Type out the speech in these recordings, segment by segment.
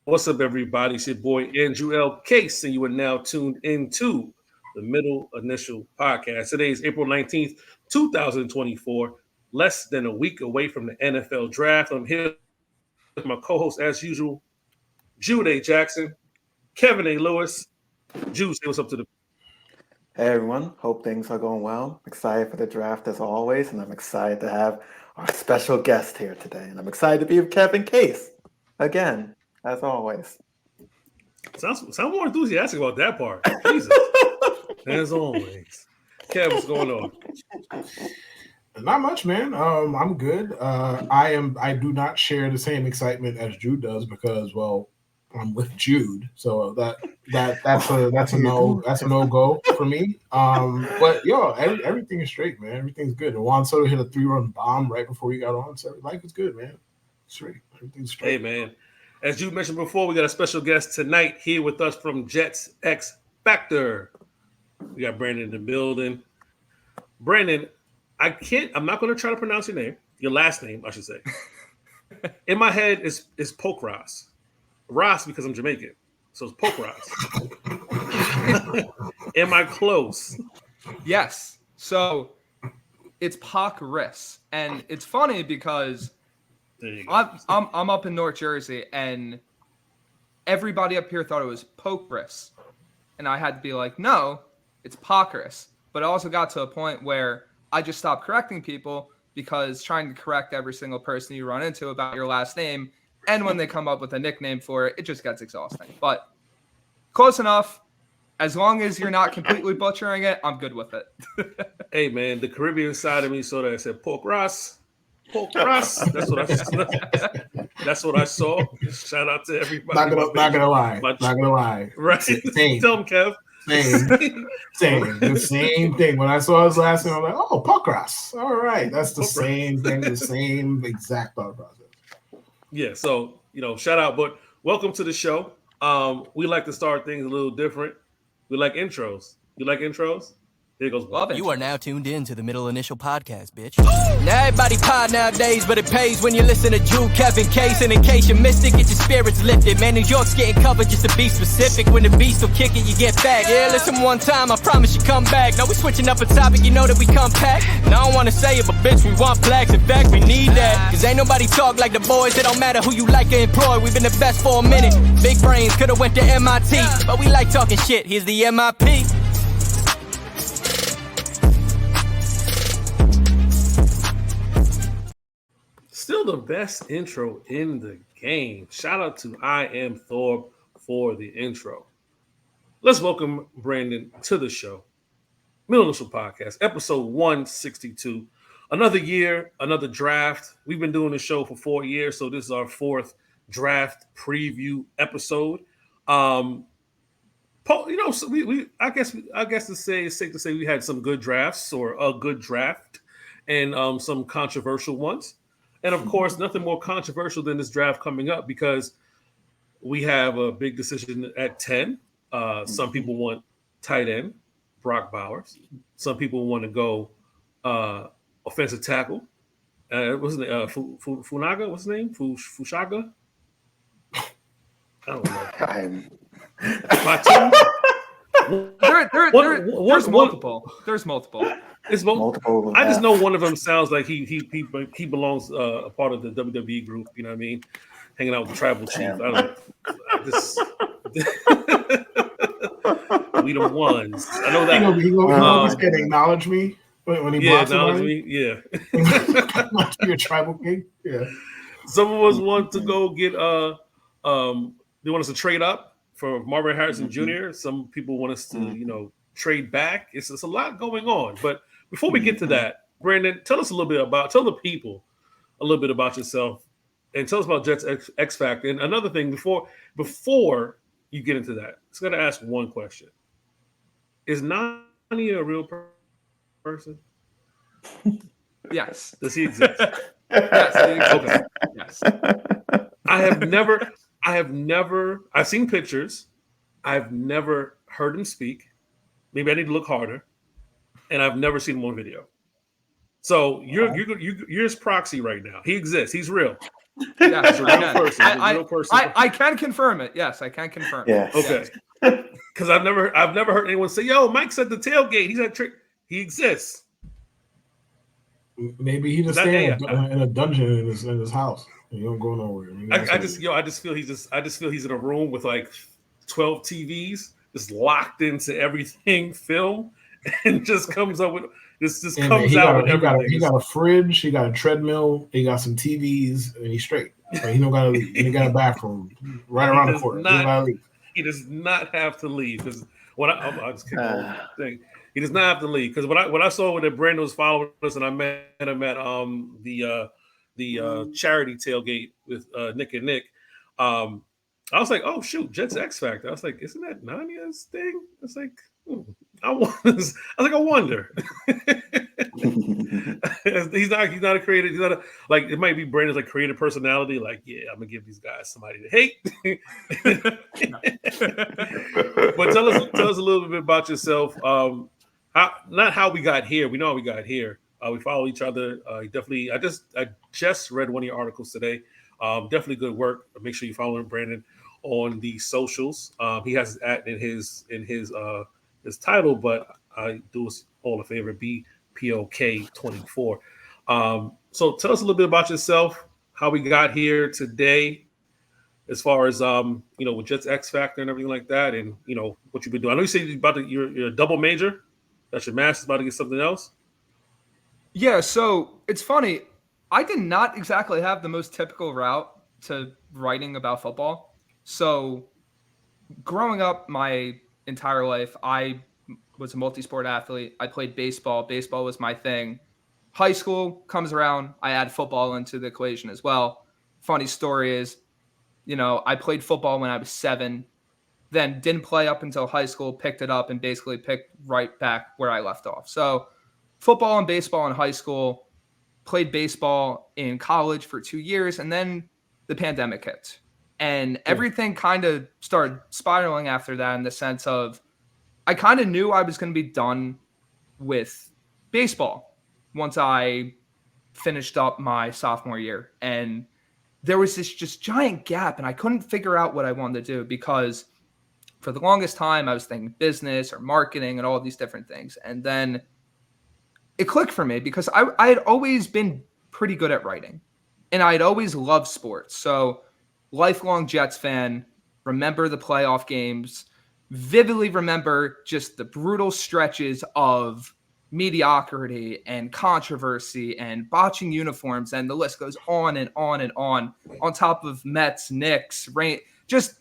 What's up, everybody? It's your boy Andrew L. Case, and you are now tuned into the Middle Initial Podcast. Today is April 19th, 2024, less than a week away from the NFL Draft. I'm here with my co-host, as usual, Jude A. Jackson, Kevin A. Lewis. Jude, say what's up to the... Hey everyone, hope things are going well. Excited for the draft as always, and I'm excited to have our special guest here today. And I'm excited to be with Kevin Case again, as always. Sounds more enthusiastic about that part. Jesus. As always. Kev, what's going on? Not much, man. I'm good. I do not share the same excitement as Jude does because, well, I'm with Jude, so that's a no-go for me. But yo, everything is straight, man. Everything's good. And Juan Soto hit a 3-run bomb right before he got on, so life is good, man. Straight, everything's straight. Hey, man. As Jude mentioned before, we got a special guest tonight here with us from Jets X Factor. We got Brandyn in the building. Brandyn, I'm not going to try to pronounce your last name, I should say. In my head is Pokrass. Ross because I'm Jamaican. So it's Pokrass. Am I close? Yes. So it's Pokrass. And it's funny because I'm up in North Jersey and everybody up here thought it was Pokrass. And I had to be like, no, it's Pokrass. But it also got to a point where I just stopped correcting people because trying to correct every single person you run into about your last name, and when they come up with a nickname for it, it just gets exhausting. But close enough. As long as you're not completely butchering it, I'm good with it. Hey, man, the Caribbean side of me saw that. I said, Pokrass. That's what I saw. Shout out to everybody. Not gonna lie. Right. Same. Tell them, Kev. Same. The same thing. When I saw his last name, I'm like, oh, Pokrass. All right. That's the same thing, the same exact thought process. Yeah, so, shout out. But welcome to the show. We like to start things a little different. We like intros. You like intros? Here goes. You are now tuned in to the Middle Initial Podcast, bitch. Now everybody pod nowadays, but it pays when you listen to Jude, Kevin, Case. And in case you missed it, get your spirits lifted. Man, New York's getting covered just to be specific. When the beast will kick it, you get back. Yeah, listen one time, I promise you come back. Now we switching up a topic, you know that we come pack. And I don't want to say it, but bitch, we want plaques. In fact, we need that. Cause ain't nobody talk like the boys. It don't matter who you like or employ. We've been the best for a minute. Big brains could've went to MIT. But we like talking shit. Here's the MIP. Still the best intro in the game. Shout out to I Am Thorpe for the intro. Let's welcome Brandyn to the show. Middle Initial Podcast, episode 162. Another year, another draft. We've been doing the show for 4 years, so this is our fourth draft preview episode. I guess it's safe to say we had some good drafts or a good draft and some controversial ones. And, of course, nothing more controversial than this draft coming up because we have a big decision at 10. Some people want tight end, Brock Bowers. Some people want to go offensive tackle. What's his name? Funaga? What's his name? Fushaga? I don't know. There's multiple. There's multiple. It's multiple. I just know one of them sounds like he belongs a part of the WWE group. You know what I mean? Hanging out with the tribal chief. I don't know. We the ones. I know that. He's gonna acknowledge me when he blocks acknowledge me. Yeah. Your tribal king. Yeah. Some of us want to go get they want us to trade up for Marvin Harrison Jr. Some people want us to trade back. It's a lot going on, but. Before we get to that, Brandyn, tell the people a little bit about yourself and tell us about Jets X Factor. And another thing, before you get into that, it's going to ask one question. Is Nani a real person? Yes. Does he exist? Yes. Okay. Yes. I've seen pictures. I've never heard him speak. Maybe I need to look harder. And I've never seen him on video. So you're his proxy right now. He exists. He's real. Yes, It's a real person. It's a I, real person. I can confirm it. Yes, I can confirm. Yes. Okay. Because I've never heard anyone say, "Yo, Mike's at the tailgate. He's at trick. He exists." Maybe he just That- stay yeah. in a dungeon in his house. He don't go nowhere. I just feel he's in a room with like 12 TVs, just locked into everything film, and just comes up with this. Just Yeah, comes man, out with he everything. got a fridge, he got a treadmill, he got some TVs, and he's straight. Like, he don't gotta leave. He got a bathroom right around the corner. He don't gotta leave. He does not have to leave because I just kidding. The whole thing. He does not have to leave because when I saw when Brandon was following us and I met him at the charity tailgate with Nick and Nick, I was like, oh shoot, Jets X Factor. I was like, isn't that Nanya's thing? I was like, I wonder. he's not a creative. He's not a, like, it might be Brandon's like creative personality. Like, yeah, I'm gonna give these guys somebody to hate. But tell us a little bit about yourself. Not how we got here. We know how we got here. We follow each other. Definitely. I just read one of your articles today. Definitely good work. Make sure you follow Brandon on the socials. He has his at in his title, but I do us all a favor. BPOK24. So tell us a little bit about yourself. How we got here today, as far as with Jets X Factor and everything like that, and what you've been doing. I know you said you're a double major. That's your master's, about to get something else. Yeah, so it's funny. I did not exactly have the most typical route to writing about football. So growing up my entire life, I was a multi-sport athlete. I played baseball. Baseball was my thing. High school comes around. I add football into the equation as well. Funny story is, I played football when I was 7, then didn't play up until high school, picked it up, and basically picked right back where I left off. So football and baseball in high school, played baseball in college for 2 years, and then the pandemic hit. And everything kind of started spiraling after that, in the sense of I kind of knew I was going to be done with baseball once I finished up my sophomore year. And there was this just giant gap, and I couldn't figure out what I wanted to do, because for the longest time I was thinking business or marketing and all these different things. And then it clicked for me, because I had always been pretty good at writing, and I had always loved sports. So lifelong Jets fan, remember the playoff games, vividly remember just the brutal stretches of mediocrity and controversy and botching uniforms, and the list goes on and on and on top of Mets, Knicks, rain. Just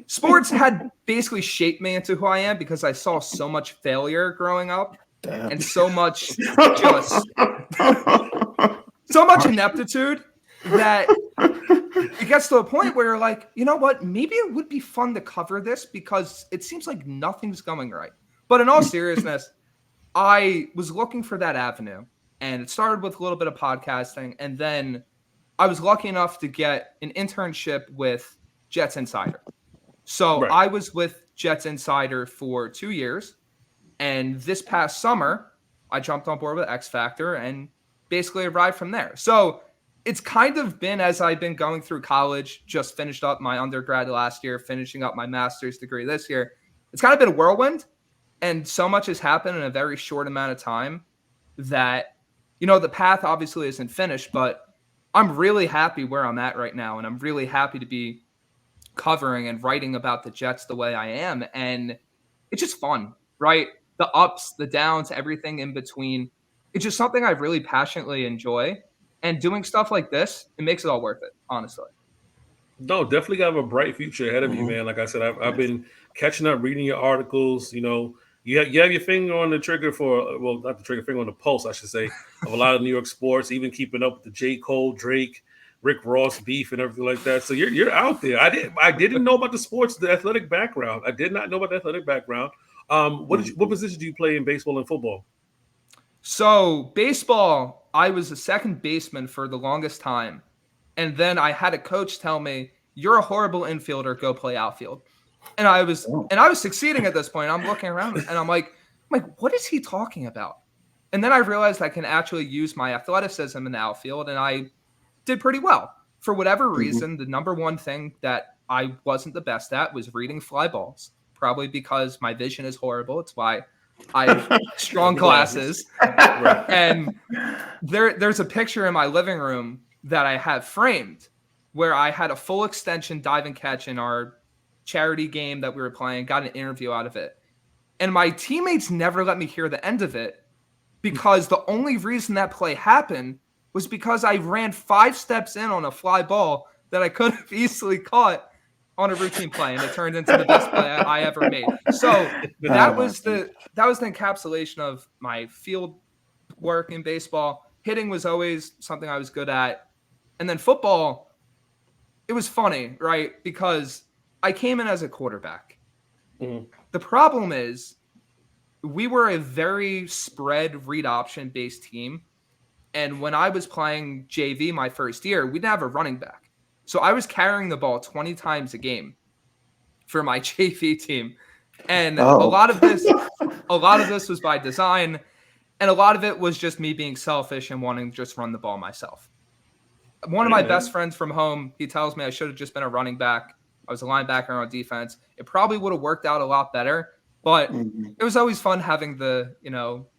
sports had basically shaped me into who I am, because I saw so much failure growing up. Damn. And so much so much ineptitude that it gets to a point where you're like, you know what, maybe it would be fun to cover this, because it seems like nothing's going right. But in all seriousness, I was looking for that avenue, and it started with a little bit of podcasting, and then I was lucky enough to get an internship with Jets Insider. So Right. I was with Jets Insider for 2 years. And this past summer, I jumped on board with X Factor and basically arrived from there. So it's kind of been, as I've been going through college, just finished up my undergrad last year, finishing up my master's degree this year. It's kind of been a whirlwind, and so much has happened in a very short amount of time that, the path obviously isn't finished, but I'm really happy where I'm at right now. And I'm really happy to be covering and writing about the Jets the way I am. And it's just fun, right? The ups, the downs, everything in between. It's just something I really passionately enjoy. And doing stuff like this, it makes it all worth it, honestly. No, definitely got a bright future ahead of you, man. Like I said, I've been catching up, reading your articles. You have your finger on the trigger not the trigger, finger on the pulse, I should say, of a lot of New York sports, even keeping up with the J. Cole, Drake, Rick Ross beef and everything like that. So you're out there. I didn't know about the athletic background. I did not know about the athletic background. What position do you play in baseball and football? So baseball, I was a second baseman for the longest time. And then I had a coach tell me, you're a horrible infielder, go play outfield. And I was succeeding at this point. I'm looking around and I'm like, what is he talking about? And then I realized I can actually use my athleticism in the outfield, and I did pretty well. for whatever reason, the number one thing that I wasn't the best at was reading fly balls. Probably because my vision is horrible. It's why I have strong glasses. Right. And there's a picture in my living room that I have framed where I had a full extension dive and catch in our charity game that we were playing, got an interview out of it. And my teammates never let me hear the end of it because the only reason that play happened was because I ran 5 steps in on a fly ball that I could have easily caught on a routine play, and it turned into the best play I ever made. So that was the encapsulation of my field work in baseball. Hitting was always something I was good at. And then football, it was funny, right? Because I came in as a quarterback. Mhm. The problem is we were a very spread read option based team. And when I was playing JV my first year, we didn't have a running back. So I was carrying the ball 20 times a game for my JV team. And a lot of this was by design. And a lot of it was just me being selfish and wanting to just run the ball myself. One of my best friends from home, he tells me I should have just been a running back. I was a linebacker on defense. It probably would have worked out a lot better, but it was always fun having the,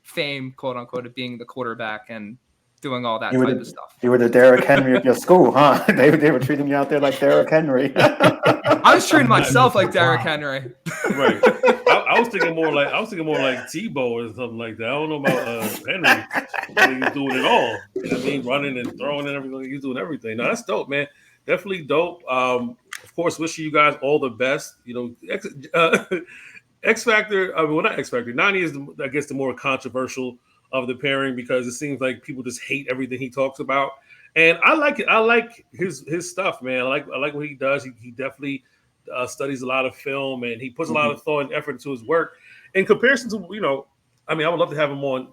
fame, quote unquote, of being the quarterback and doing all that type of stuff. You were the Derrick Henry of your school, huh? They were treating you out there like Derrick Henry. I was treating myself like Derrick Henry. Right. I was thinking more like Tebow or something like that. I don't know about Henry. He's doing it all. I mean, running and throwing and everything. He's doing everything. No, that's dope, man. Definitely dope. Of course, wishing you guys all the best. X Factor. I mean, well, not X Factor. 90 is, I guess, the more controversial of the pairing because it seems like people just hate everything he talks about, and I like it. I like his stuff, man. I like what he does. He definitely studies a lot of film, and he puts a lot of thought and effort into his work. In comparison to, I mean, I would love to have him on,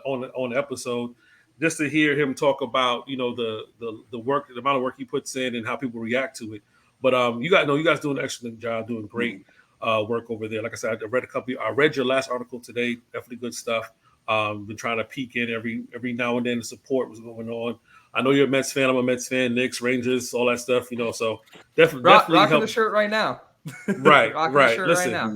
on the episode, just to hear him talk about, the work, the amount of work he puts in, and how people react to it. But you guys doing an excellent job, doing great work over there. Like I said, I read your last article today. Definitely good stuff. Been trying to peek in every now and then to support what's going on. I know you're a Mets fan. I'm a Mets fan. Knicks, Rangers, all that stuff. So definitely rocking the shirt right now. Right. Listen, right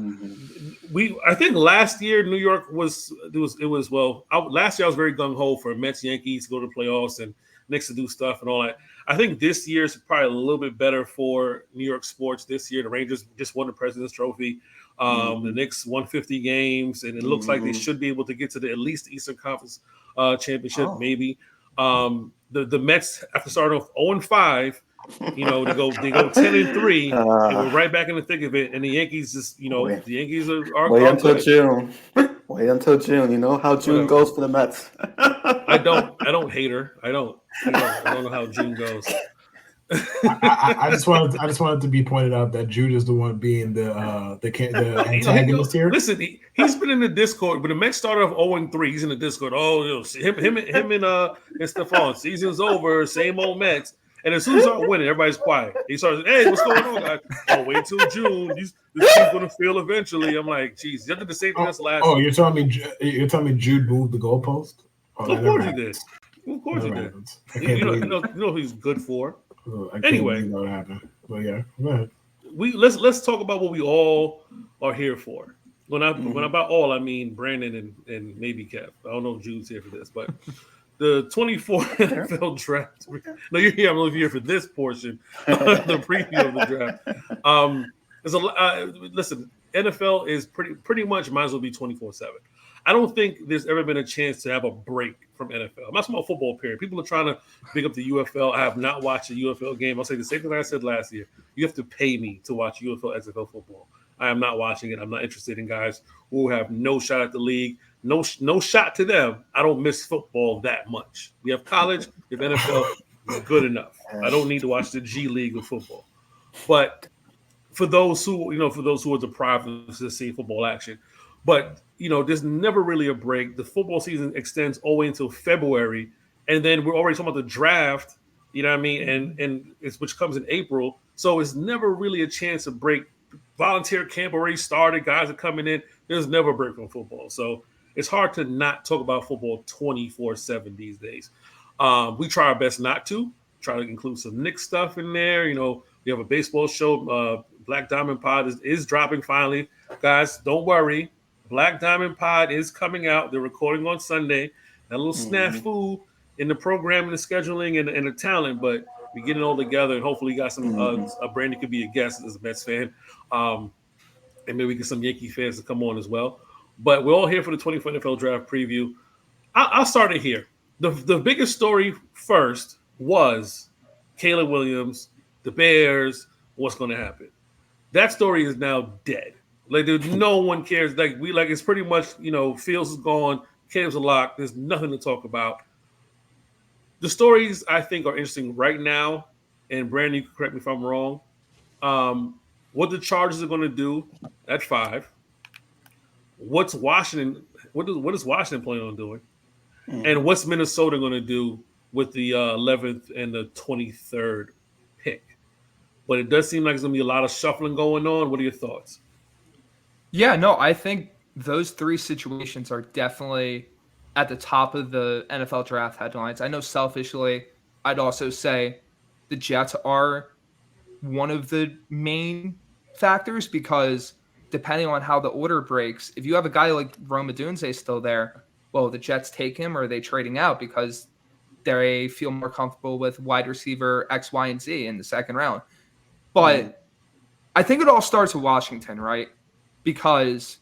now. I think last year New York last year I was very gung ho for Mets, Yankees to go to the playoffs and Knicks to do stuff and all that. I think this year is probably a little bit better for New York sports this year. The Rangers just won the President's Trophy. The Knicks won 50 games, and it looks like they should be able to get to at least the Eastern Conference championship, maybe. The Mets, after starting off 0-5, they go 10-3, and we're right back in the thick of it. And the Yankees the Yankees are wait until good. June. Wait until June. You know how June goes for the Mets. I don't hate her. I don't know how June goes. I just wanted to be pointed out that Jude is the one being the antagonist here. Listen, he's been in the Discord. When the Mets started off 0-3, he's in the Discord. Oh, him and Stefan. Season's over. Same old Mets. And as soon as they start winning, everybody's quiet. He starts, hey, what's going on, guys? Oh, wait till June. This team's gonna feel eventually. I'm like, geez, you did the same thing as last. Oh, you're telling me Jude moved the goalpost? Oh, of course he did. Of course he did. You know who he's good for. Anyway, know what happened. But yeah, go ahead. Let's talk about what we all are here for. When about all, I mean Brandon and maybe Kev. I don't know if Jude's here for this, but the 24 NFL draft. No, you're here. I'm only here for this portion, the preview of the draft. Listen, NFL is pretty much might as well be 24/7. I don't think there's ever been a chance to have a break from NFL. I'm not talking about football, period. People are trying to big up the UFL. I have not watched a UFL game. I'll say the same thing I said last year. You have to pay me to watch UFL, XFL football. I am not watching it. I'm not interested in guys who have no shot at the league. No shot to them. I don't miss football that much. We have college. We have NFL. It's good enough. I don't need to watch the G League of football. But for those who are deprived of seeing football action, but there's never really a break. The football season extends all the way until February, and then we're already talking about the draft. You know what I mean? And which comes in April. So it's never really a chance to break. Volunteer camp already started. Guys are coming in. There's never a break from football. So it's hard to not talk about football 24/7 these days. We try our best not to, try to include some Knicks stuff in there. You know, we have a baseball show. Black Diamond Pod is dropping finally. Guys, don't worry. Black Diamond Pod is coming out. They're recording on Sunday. That little snafu in the program and the scheduling and the talent, but we get it all together, and hopefully got some Brandyn could be a guest as a Mets fan. And maybe we get some Yankee fans to come on as well. But we're all here for the 24 NFL Draft preview. I'll start it here. The biggest story first was Caleb Williams, the Bears, what's going to happen. That story is now dead. Like, there's no one cares. It's pretty much, you know, Fields is gone, Caleb's a lock. There's nothing to talk about. The stories I think are interesting right now, and Brandyn, you can correct me if I'm wrong. What the Chargers are going to do at 5. What's Washington? What is Washington planning on doing? And what's Minnesota going to do with the 11th and the 23rd pick? But it does seem like there's going to be a lot of shuffling going on. What are your thoughts? Yeah, no, I think those 3 situations are definitely at the top of the NFL draft headlines. I know selfishly, I'd also say the Jets are one of the main factors because depending on how the order breaks, if you have a guy like Rome Odunze still there, well, the Jets take him or are they trading out because they feel more comfortable with wide receiver X, Y, and Z in the second round. But I think it all starts with Washington, right? Because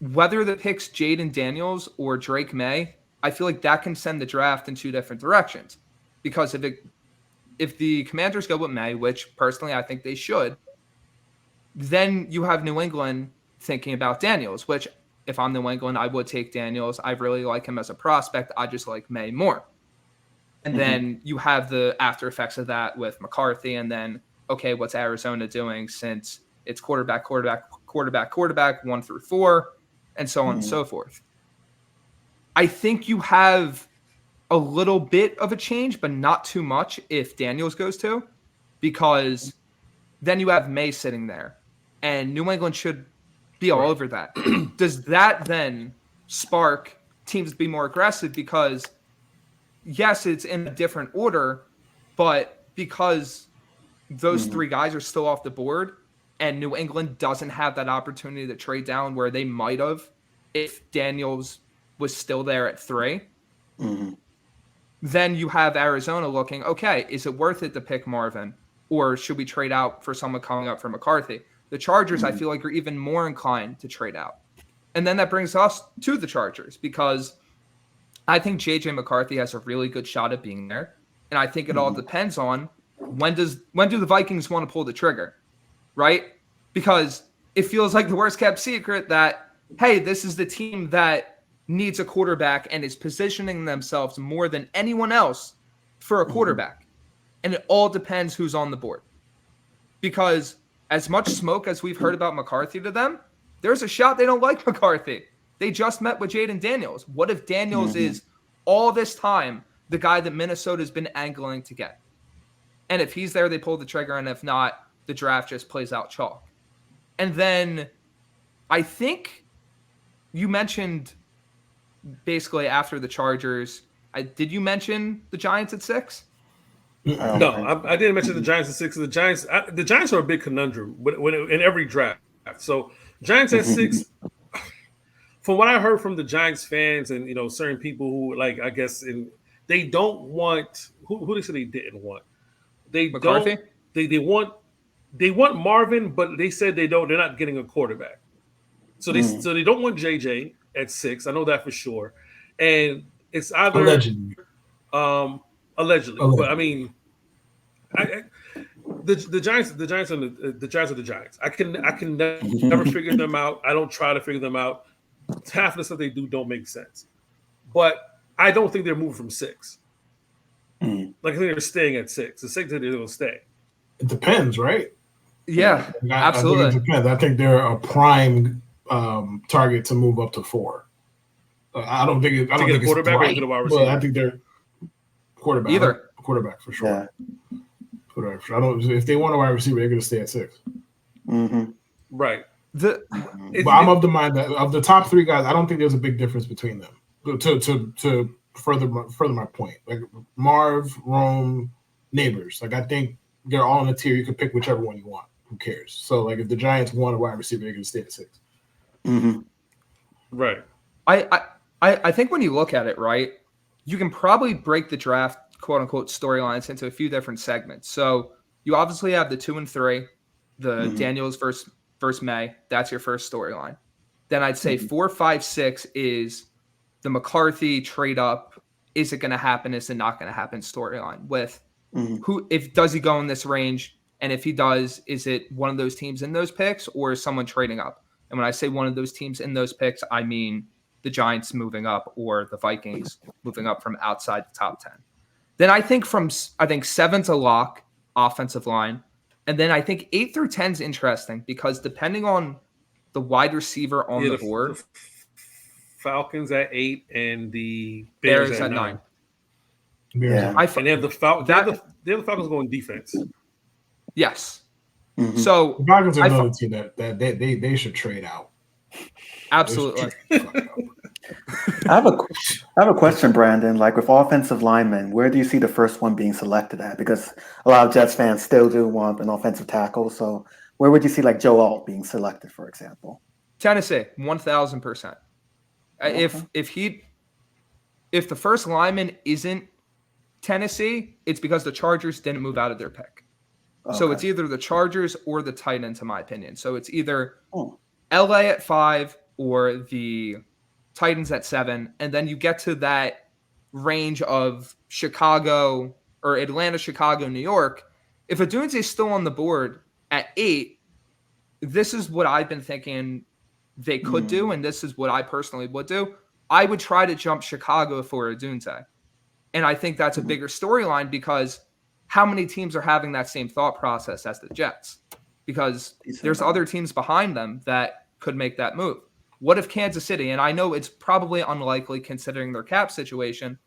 whether the pick's Jaden Daniels or Drake May, I feel like that can send the draft in 2 different directions. Because if the Commanders go with May, which personally I think they should, then you have New England thinking about Daniels, which if I'm New England, I would take Daniels. I really like him as a prospect. I just like May more. And then you have the after effects of that with McCarthy. And then, okay, what's Arizona doing since it's quarterback, 1 through 4, and so on and so forth. I think you have a little bit of a change, but not too much if Daniels goes to, because then you have May sitting there, and New England should be all over that. Does that then spark teams to be more aggressive? Because, yes, it's in a different order, but because those 3 guys are still off the board, and New England doesn't have that opportunity to trade down where they might have if Daniels was still there at 3. Then you have Arizona looking, okay, is it worth it to pick Marvin? Or should we trade out for someone coming up for McCarthy? The Chargers, I feel like, are even more inclined to trade out. And then that brings us to the Chargers because I think J.J. McCarthy has a really good shot at being there. And I think it all depends on when do the Vikings want to pull the trigger? Right? Because it feels like the worst kept secret that, hey, this is the team that needs a quarterback and is positioning themselves more than anyone else for a quarterback. And it all depends who's on the board. Because as much smoke as we've heard about McCarthy to them, there's a shot they don't like McCarthy. They just met with Jaden Daniels. What if Daniels is all this time the guy that Minnesota's been angling to get? And if he's there, they pull the trigger. And if not, the draft just plays out chalk. And then I think you mentioned basically after the Chargers, did you mention the Giants at 6? No, I didn't mention the Giants at 6. The Giants are a big conundrum in every draft. So Giants at 6, from what I heard from the Giants fans and, you know, certain people who, like, I guess they don't want who they said they didn't want. They McCarthy? Don't. They want Marvin, but they said they're not getting a quarterback. So they don't want JJ at 6. I know that for sure. And it's either allegedly. But I mean, the Giants are the Giants. I can never figure them out. I don't try to figure them out. Half of the stuff they do don't make sense. But I don't think they're moving from 6. Like, I think they're staying at 6. The 6 they're going to stay. It depends, right? Yeah, absolutely. I think it depends. I think they're a prime target to move up to 4. I don't think it's quarterback right, or a wide receiver. I think they're quarterback. Either quarterback for sure. Yeah. Quarterback. I don't. If they want a wide receiver, they're going to stay at 6. Right. But I'm of the mind that of the top 3 guys, I don't think there's a big difference between them. To further my point. Like Marv, Rome, Neighbors. Like I think they're all in a tier. You can pick whichever one you want. Who cares? So like if the Giants want a wide receiver, they're going to stay at 6. Mm-hmm. Right. I think when you look at it, right, you can probably break the draft quote unquote storylines into a few different segments. So you obviously have the 2 and 3, the Daniels versus May. That's your first storyline. Then I'd say 4, 5, 6 is the McCarthy trade up. Is it going to happen? Is it not going to happen? Storyline with who, if does he go in this range? And if he does, is it one of those teams in those picks or is someone trading up? And when I say one of those teams in those picks, I mean the Giants moving up or the Vikings moving up from outside the top 10. Then I think 7's a lock, offensive line. And then I think 8 through 10 is interesting because depending on the wide receiver on the board. The Falcons at 8 and the Bears at 9. Yeah. And they have the Falcons going defense. Yes. Mm-hmm. So the Falcons are another team that they should trade out. Absolutely. I have a question, Brandon. Like with offensive linemen, where do you see the first one being selected at? Because a lot of Jets fans still do want an offensive tackle. So where would you see like Joe Alt being selected, for example? Tennessee, 1,000%. Okay. If the first lineman isn't Tennessee, it's because the Chargers didn't move out of their pick. Okay. So it's either the Chargers or the Titans, in my opinion. So it's either LA at 5 or the Titans at 7. And then you get to that range of Chicago or Atlanta, Chicago, New York. If Odunze is still on the board at 8, this is what I've been thinking they could do, and this is what I personally would do. I would try to jump Chicago for Odunze. And I think that's a bigger storyline because how many teams are having that same thought process as the Jets? Because there's other teams behind them that could make that move. What if Kansas City, and I know it's probably unlikely considering their cap situation,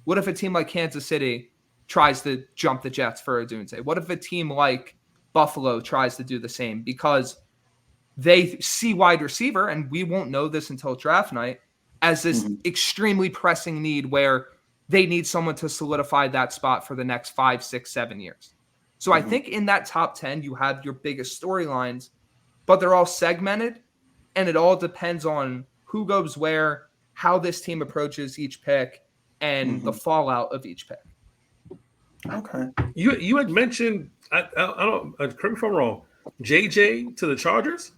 what if a team like Kansas City tries to jump the Jets for Odunze? What if a team like Buffalo tries to do the same? Because they see wide receiver, and we won't know this until draft night, as this extremely pressing need where they need someone to solidify that spot for the next 5, 6, 7 years. So I think in that top 10, you have your biggest storylines, but they're all segmented, and it all depends on who goes where, how this team approaches each pick, and the fallout of each pick. Okay. You had mentioned, I don't, correct me if I'm wrong, JJ to the Chargers?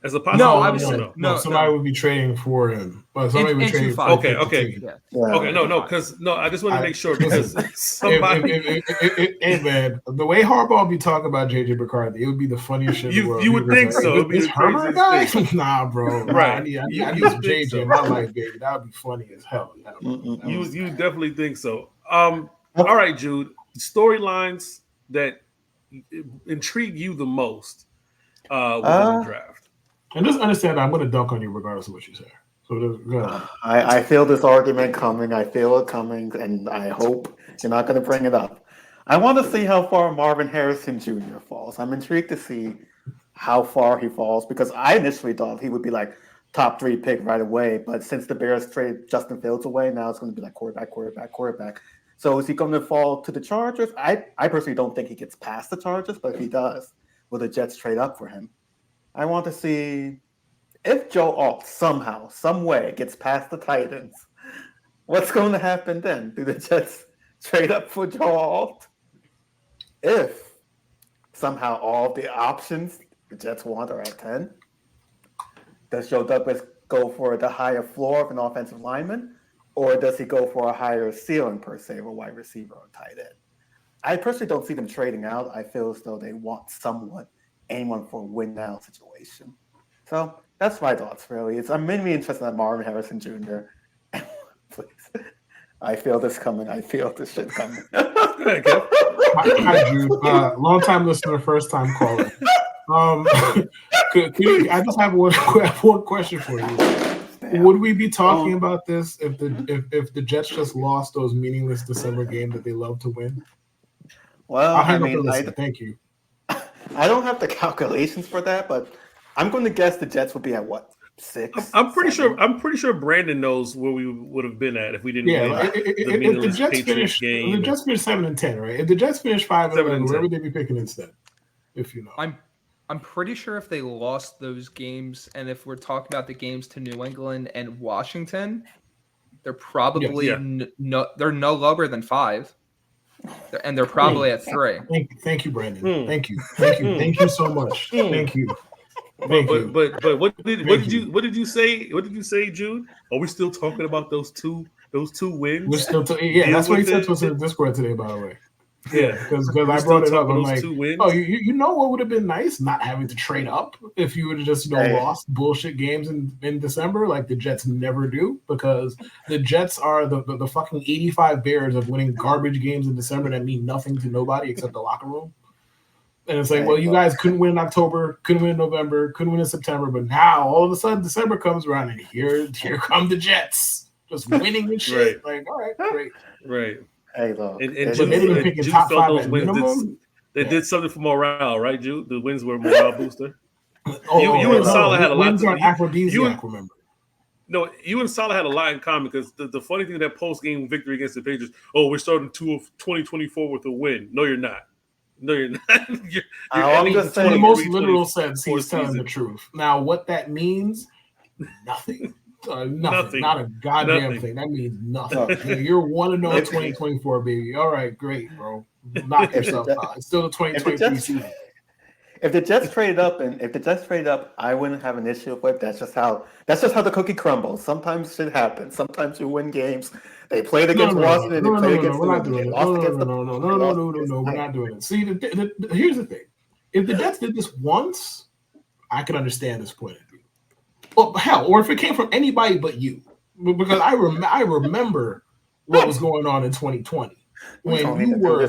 As a possible? No, somebody would be trading for him. But somebody would trade for him. Okay. I just want to make sure because somebody. Hey, man, the way Harbaugh be talking about JJ McCarthy, it would be the funniest shit in the world. You would think so. It would be the craziest guy? Nah, bro. Right. I need some JJ in my life, baby. That would be funny as hell. You definitely think so. All right, Jude. Storylines that intrigue you the most within the draft. And just understand that I'm going to dunk on you regardless of what you say. So go ahead. I feel this argument coming. I feel it coming, and I hope you're not going to bring it up. I want to see how far Marvin Harrison Jr. falls. I'm intrigued to see how far he falls because I initially thought he would be like top 3 pick right away. But since the Bears trade Justin Fields away, now it's going to be like quarterback. So is he going to fall to the Chargers? I personally don't think he gets past the Chargers, but if he does, will the Jets trade up for him? I want to see if Joe Alt somehow, some way gets past the Titans, what's going to happen then? Do the Jets trade up for Joe Alt? If somehow all the options the Jets want are at 10, does Joe Douglas go for the higher floor of an offensive lineman, or does he go for a higher ceiling per se of a wide receiver or tight end? I personally don't see them trading out. I feel as though they want anyone for a win-now situation. So that's my thoughts, really. I'm mainly interested in Marvin Harrison Jr. Please. I feel this coming. I feel this shit coming. Hi, Jude. Long-time listener, first-time caller. I just have one question for you. Damn. Would we be talking about this if the Jets just lost those meaningless December games that they love to win? Well, thank you. I don't have the calculations for that, but I'm going to guess the Jets will be at what? 6. I'm pretty 7. sure. I'm pretty sure Brandon knows where we would have been at if we didn't Yeah, win like, the if the meaningless Jets Patriots finish, the game. Jets finish 7-10, right? If the Jets finish 5-11, where would they be picking instead? If you know, I'm pretty sure if they lost those games, and if we're talking about the games to New England and Washington, they're probably they're no lower than 5, and they're probably at 3. Thank you, Brandon. Thank you so much. Thank you. But what did you say? What did you say, Jude? Are we still talking about those two wins? We're still that's what he said to us in the Discord today, by the way. Yeah, because I brought it up. I'm like, oh, you know what would have been nice? Not having to trade up if you would have just lost bullshit games in December like the Jets never do, because the Jets are the fucking 85 Bears of winning garbage games in December that mean nothing to nobody except the locker room. And it's like, well, you guys couldn't win in October, couldn't win in November, couldn't win in September, but now all of a sudden December comes around and here come the Jets just winning and shit. Right. Like, all right, great. Right. Hey, look. And Jude felt those wins did something for morale, right, Jude? The wins were a morale booster. You and Salah had a lot. Wins are aphrodisiac, remember? No, you and Salah had a lot in common, because the funny thing, that post-game victory against the Patriots, we're starting 2024 with a win. No, you're not. No, you're not. I'm just saying, in the most literal sense, he's telling the truth. Now, what that means, nothing. Nothing. Not a goddamn thing. That means nothing. You're 1-0 2024, baby. All right, great, bro. Knock yourself out. It's still the 2023 season. If the Jets traded up, I wouldn't have an issue with it. That's just how the cookie crumbles. Sometimes shit happens. Sometimes you win games. They played against Washington. They played against. We're not doing it. No. We're not doing it. See, here's the thing. If the Jets did this once, I could understand this point of view. Well, hell, or if it came from anybody but you, because I remember what was going on in 2020 when you were.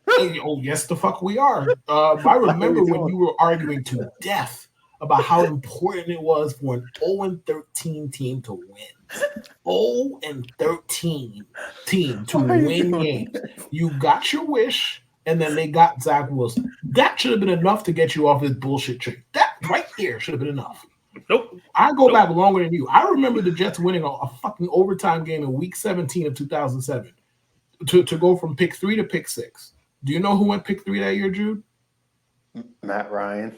Oh yes, the fuck we are. I remember when you were arguing to death about how important it was for an 0-13 team to win. 0-13 team to win games. You got your wish, and then they got Zach Wilson. That should have been enough to get you off this bullshit trick. That right there should have been enough. Nope. I go back longer than you. I remember the Jets winning a fucking overtime game in Week 17 of 2007 to go from pick 3 to pick 6. Do you know who went pick 3 that year, Jude? Matt Ryan.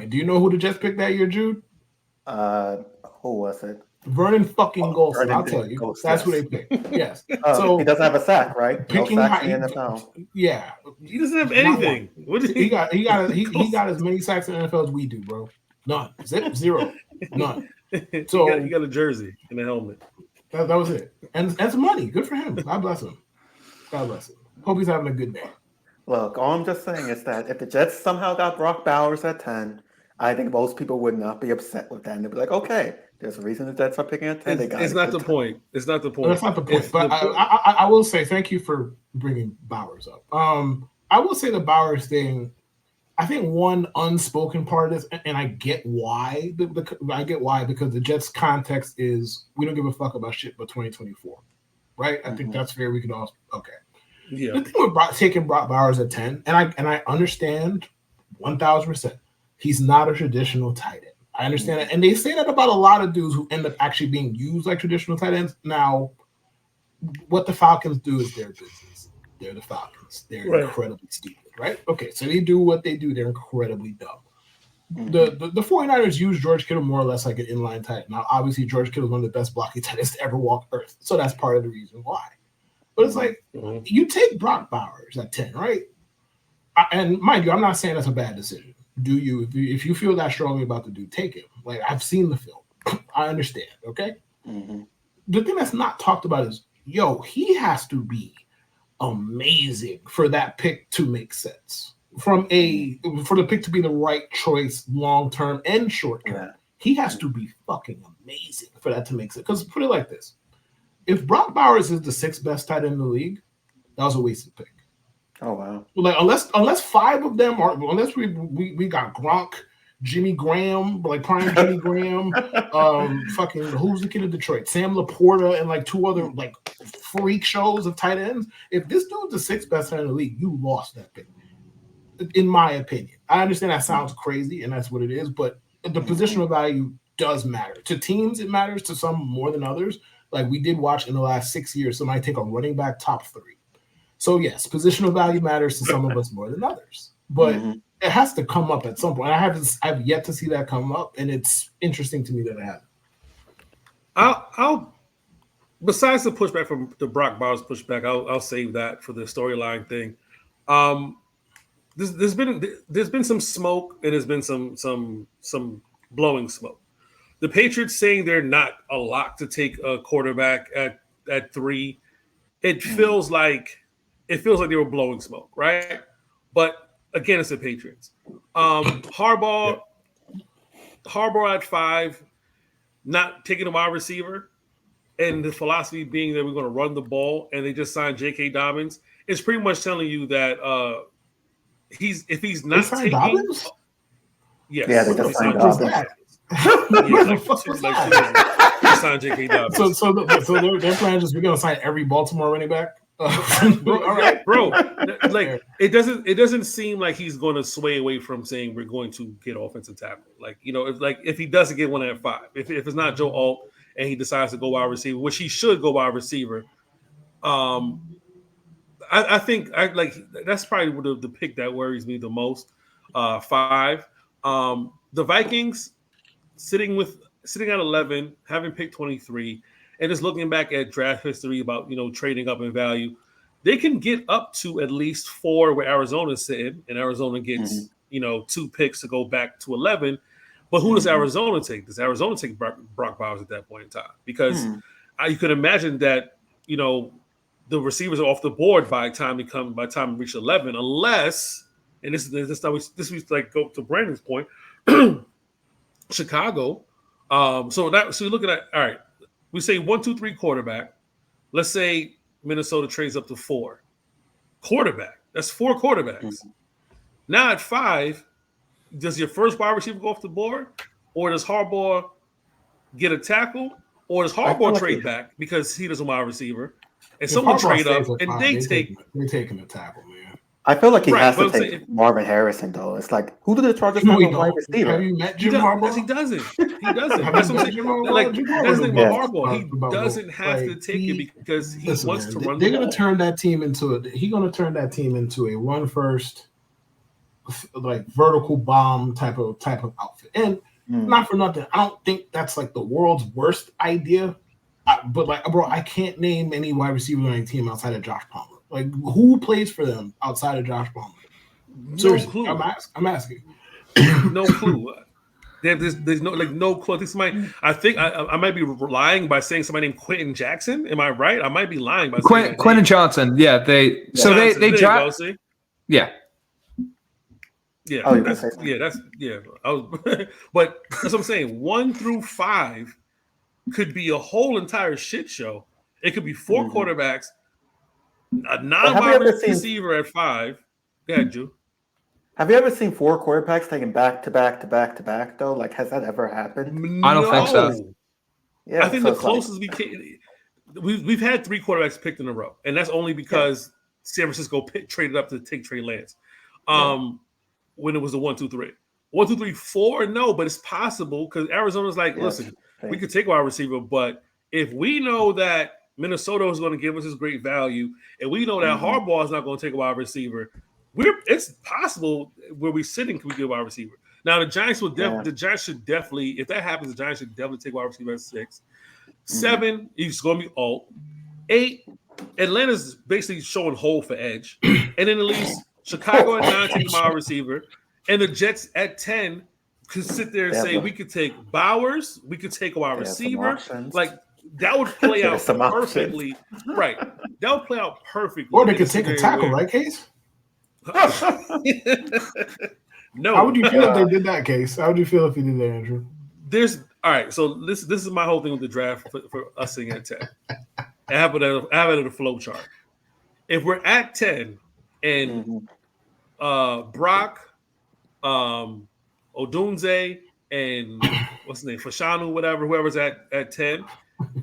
Do you know who the Jets picked that year, Jude? Who was it? Vernon fucking Golson. I'll tell you. That's who they picked. Yes. So he doesn't have a sack, right? Picking no sacks in the NFL. Yeah. He doesn't have anything. What did he got as many sacks in the NFL as we do, bro. None. Zero. None. So he got a jersey and a helmet. That was it. And some money. Good for him. God bless him. Hope he's having a good day. Look, all I'm just saying is that if the Jets somehow got Brock Bowers at 10, I think most people would not be upset with that. And they'd be like, okay, there's a reason the Jets are picking at 10. It's not the point. It's not the point. That's not the point. But I will say thank you for bringing Bowers up. I will say the Bowers thing, I think one unspoken part is, and I get why. I get why, because the Jets' context is we don't give a fuck about shit but 2024, right? I think that's fair. We can all okay. Yeah. The thing with taking Brock Bowers at 10, and I understand 1,000%. He's not a traditional tight end. I understand that, and they say that about a lot of dudes who end up actually being used like traditional tight ends. Now, what the Falcons do is their business. They're the Falcons. They're incredibly stupid, right? Okay, so they do what they do. They're incredibly dumb. The 49ers use George Kittle more or less like an inline tight end. Now, obviously, George Kittle is one of the best blocking tight ends to ever walk Earth, so that's part of the reason why. But it's like, you take Brock Bowers at 10, right? And mind you, I'm not saying that's a bad decision. Do you? If you feel that strongly about the dude, take him. Like, I've seen the film. I understand, okay? The thing that's not talked about is, he has to be amazing for that pick to make sense. For the pick to be the right choice long-term and short-term. He has to be fucking amazing for that to make sense. Because put it like this. If Brock Bowers is the 6th best tight end in the league, that was a wasted pick. Oh wow! Like unless 5 of them are, unless we got Gronk, Jimmy Graham, like prime Jimmy Graham, fucking who's the kid of Detroit, Sam Laporta, and like 2 other like freak shows of tight ends. If this dude's the 6th best tight end in the league, you lost that pick. In my opinion, I understand that sounds crazy, and that's what it is, but the positional value does matter. To teams, it matters. To some more than others. Like we did watch in the last 6 years, somebody take a running back top 3. So yes, positional value matters to some of us more than others. But it has to come up at some point. I've yet to see that come up, and it's interesting to me that it hasn't. I'll besides the pushback from the Brock Bowers pushback, I'll save that for the storyline thing. There's been some smoke, and there's been some blowing smoke. The Patriots saying they're not a lock to take a quarterback at 3. It feels like they were blowing smoke, right? But again, it's the Patriots. Harbaugh at 5, not taking a wide receiver, and the philosophy being that we're going to run the ball, and they just signed J.K. Dobbins. It's pretty much telling you that if he's not taking Dobbins? Yes. Yeah, they just signed Dobbins. He signed J.K. Dobbins. So their plan is just we're going to sign every Baltimore running back. Bro, all right, bro. Like it doesn't seem like he's going to sway away from saying we're going to get offensive tackle. Like if he doesn't get one at 5, if it's not Joe Alt and he decides to go wide receiver, which he should go wide receiver. I think that's probably the pick that worries me the most. 5. The Vikings sitting at 11, having picked 23. And just looking back at draft history about, trading up in value, they can get up to at least 4 where Arizona's sitting, and Arizona gets, 2 picks to go back to 11. But who does Arizona take? Does Arizona take Brock Bowers at that point in time? Because you could imagine that, the receivers are off the board by the time we reach 11, unless, and this is like go to Brandon's point, Chicago. So you're looking at, all right, we say 1, 2, 3 quarterback. Let's say Minnesota trades up to 4 quarterback. That's 4 quarterbacks. Now at 5, does your first wide receiver go off the board, or does Harbaugh get a tackle, or does Harbaugh trade back because he doesn't wide receiver, and someone trade up and they're taking a tackle, man. I feel like he has to take Marvin Harrison, though. It's like, who do the Chargers have on wide receiver? Have you met Jim Harbaugh? He doesn't. That's what I'm saying. Like, that's the thing about Harbaugh. He doesn't have to take it because he wants to run. They're going to turn that team into he's going to turn that team into a run first, like vertical bomb type of outfit. And not for nothing, I don't think that's like the world's worst idea. But like, bro, I can't name any wide receivers on any team outside of Josh Palmer. Like, who plays for them outside of Josh Palmer? Seriously, clue. I'm asking. No clue. There's no clue. I think I might be lying by saying somebody named Quentin Jackson. Am I right? I might be lying by saying Quentin Johnson. Yeah, they draft. Yeah. Yeah. Oh, that's. I was, but that's what I'm saying. 1 through 5 could be a whole entire shit show. It could be 4 quarterbacks. A non-wide receiver at 5. Go ahead, Drew. Have you ever seen 4 quarterbacks taken back to back though? Like, has that ever happened? I don't think so. Yeah, I think the closest we can, we've had 3 quarterbacks picked in a row, and that's only because San Francisco traded up to take Trey Lance. When it was a 1, 2, 3, 1, 2, 3, 4, no, but it's possible because Arizona's like, listen, we could take a wide receiver, but if we know that Minnesota is going to give us this great value, and we know that Harbaugh is not going to take a wide receiver, it's possible where we're sitting, can we get a wide receiver? Now the Giants the Giants should definitely, if that happens, the Giants should definitely take a wide receiver at 6. 7, he's going to be alt. 8, Atlanta's basically showing hole for edge, and then at least Chicago at 9 take a wide receiver, and the Jets at 10 could sit there and say we could take Bowers, we could take a wide receiver, like. That would play out perfectly. Right. That would play out perfectly. Or they could take a tackle, right, Case? No. How would you feel if they did that, Case? How would you feel if you did that, Andrew? All right. So this is my whole thing with the draft for us sitting at 10. I have it at a flow chart. If we're at 10 and Brock, Odunze, and what's his name, Fashanu, whoever's at 10,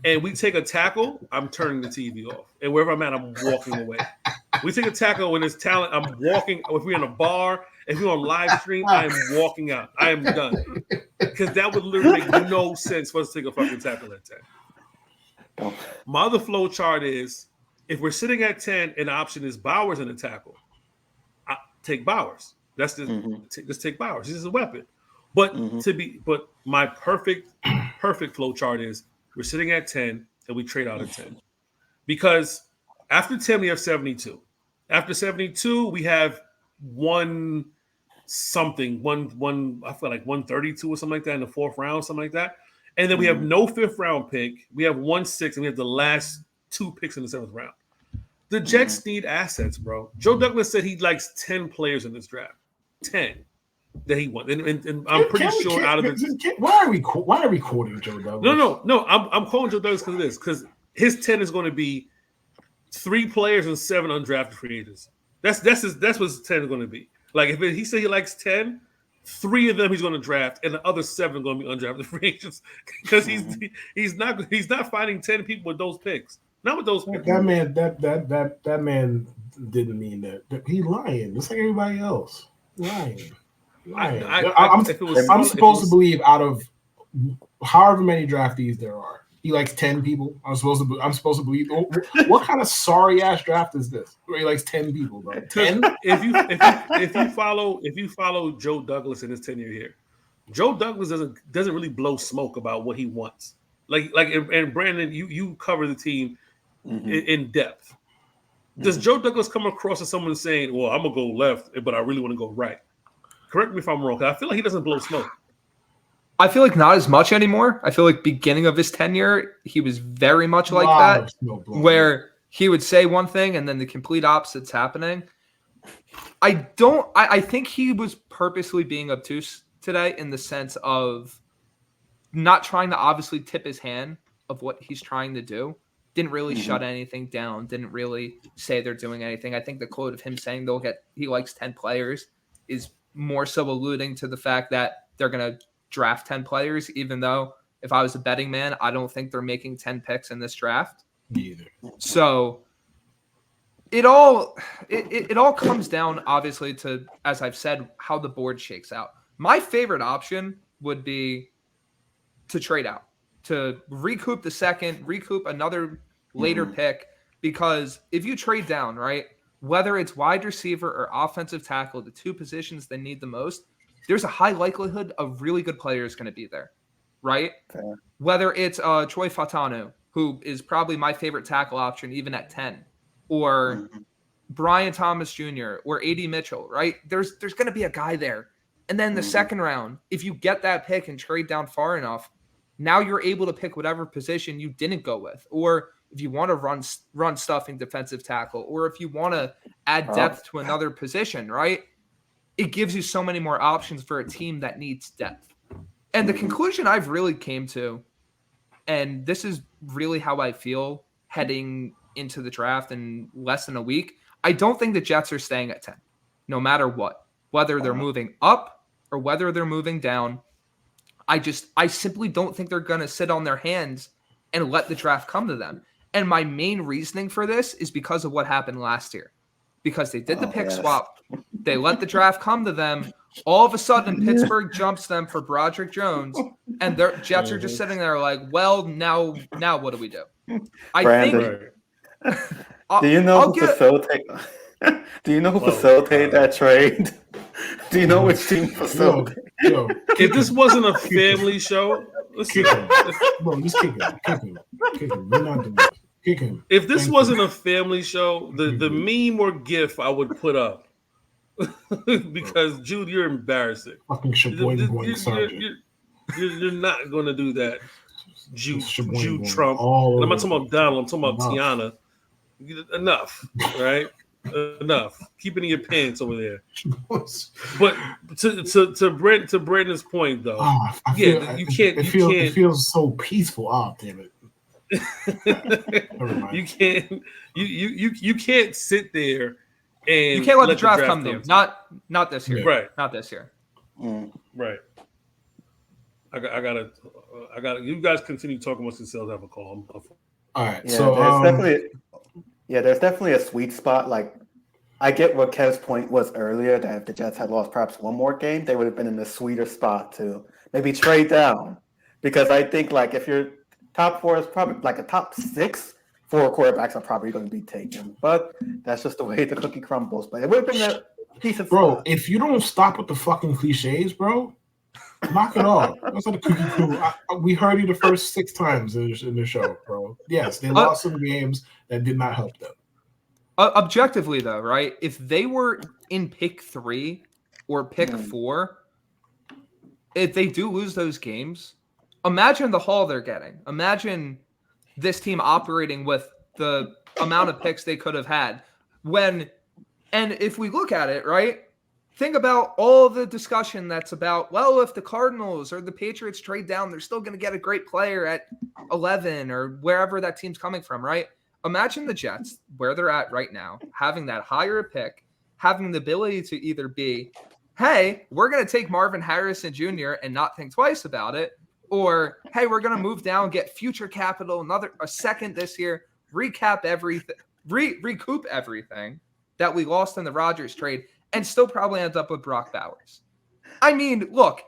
and we take a tackle, I'm turning the TV off. And wherever I'm at, I'm walking away. We take a tackle when there's talent, I'm walking. If we're in a bar, if we're on live stream, I am walking out. I am done. Because that would literally make no sense for us to take a fucking tackle at 10. My other flow chart is if we're sitting at 10 and the option is Bowers in the tackle, I take Bowers. That's just take Bowers. He's a weapon. But but my perfect flow chart is we're sitting at 10 and we trade out of 10. Because after 10 we have 72. After 72 we have one I feel like 132 or something like that in the fourth round, something like that. And then we have no fifth round pick. We have 1/6, and we have the last 2 picks in the 7th round. The Jets need assets, bro. Joe Douglas said he likes 10 players in this draft. 10 that he wants. And I'm pretty sure out of it. Why are we quoting Joe Douglas? No. I'm calling Joe Douglas because of this. Because his 10 is going to be 3 players and 7 undrafted free agents. That's what his 10 is going to be. Like if he said he likes 10, 3 of them he's going to draft, and the other 7 are going to be undrafted free agents because he's not finding 10 people with those picks. Not with those picks. That man didn't mean that. He's lying, just like everybody else. Lying. I'm supposed to believe out of however many draftees there are, he likes 10 people. I'm supposed to believe. What kind of sorry ass draft is this? Where he likes 10 people, bro. 10. If you follow Joe Douglas in his tenure here, Joe Douglas doesn't really blow smoke about what he wants. And Brandon, you cover the team in depth. Does Joe Douglas come across as someone saying, "Well, I'm gonna go left, but I really want to go right"? Correct me if I'm wrong. Because I feel like he doesn't blow smoke. I feel like not as much anymore. I feel like beginning of his tenure, he was very much like that, where he would say one thing and then the complete opposite's happening. I think he was purposely being obtuse today in the sense of not trying to obviously tip his hand of what he's trying to do. Didn't really shut anything down. Didn't really say they're doing anything. I think the quote of him saying he likes 10 players is more so alluding to the fact that they're going to draft 10 players, even though if I was a betting man, I don't think they're making 10 picks in this draft. Neither. So it all comes down, obviously, to, as I've said, how the board shakes out. My favorite option would be to trade out, to recoup the second, recoup another later pick, because if you trade down, right, whether it's wide receiver or offensive tackle, the 2 positions they need the most, there's a high likelihood a really good player is going to be there, right? Fair. Whether it's Troy Fautanu, who is probably my favorite tackle option even at 10, or Brian Thomas Jr. or A.D. Mitchell, right? There's going to be a guy there. And then the second round, if you get that pick and trade down far enough, now you're able to pick whatever position you didn't go with. Or if you want to run stuffing defensive tackle, or if you want to add depth to another position, right? It gives you so many more options for a team that needs depth. And the conclusion I've really came to, and this is really how I feel heading into the draft in less than a week, I don't think the Jets are staying at 10, no matter what, whether they're moving up or whether they're moving down. I simply don't think they're going to sit on their hands and let the draft come to them. And my main reasoning for this is because of what happened last year. Because they did the pick swap. They let the draft come to them. All of a sudden, Pittsburgh jumps them for Broderick Jones, and their Jets are just sitting there like, well, now what do we do? Brandon, do you know who facilitated that trade? Do you know which team facilitated? If this wasn't a family show, kick him. Bro, just kick him. We're not doing this. Kick him. If this wasn't a family show, the meme or GIF I would put up because Jude, you're embarrassing. Fucking Sheboygan Sergeant. You're not going to do that, Jude Trump. I'm not talking about Donald. I'm talking about Tiana. Enough, right? Enough. Keep it in your pants over there. But to Brandon's point, though, you can't. It feels so peaceful. Oh, damn it. You can't. You can't sit there and you can't let the draft come to you. Not this year. Right. Not this year. Right. I gotta. You guys continue talking amongst yourselves. Have a call. All right. Yeah, there's definitely a sweet spot. Like I get what Kev's point was earlier, that if the Jets had lost perhaps one more game, they would have been in a sweeter spot to maybe trade down. Because I think like if your top four is probably like a top six, four quarterbacks are probably going to be taken. But that's just the way the cookie crumbles. But it would have been a decent Bro, spot. if you don't stop with the fucking cliches, bro, knock it off. That's not a cookie crew. We heard you the first 6 times in the show, bro. Yes, they lost some games that did not help them. Objectively, though, right? If they were in pick 3 or pick 4, if they do lose those games, imagine the haul they're getting. Imagine this team operating with the amount of picks they could have had. And if we look at it, right, think about all the discussion that's about, well, if the Cardinals or the Patriots trade down, they're still going to get a great player at 11 or wherever that team's coming from, right? Imagine the Jets, where they're at right now, having that higher pick, having the ability to either be, hey, we're going to take Marvin Harrison Jr. and not think twice about it, or, hey, we're going to move down, get future capital, a second this year, recoup everything that we lost in the Rodgers trade, and still probably end up with Brock Bowers. I mean, look,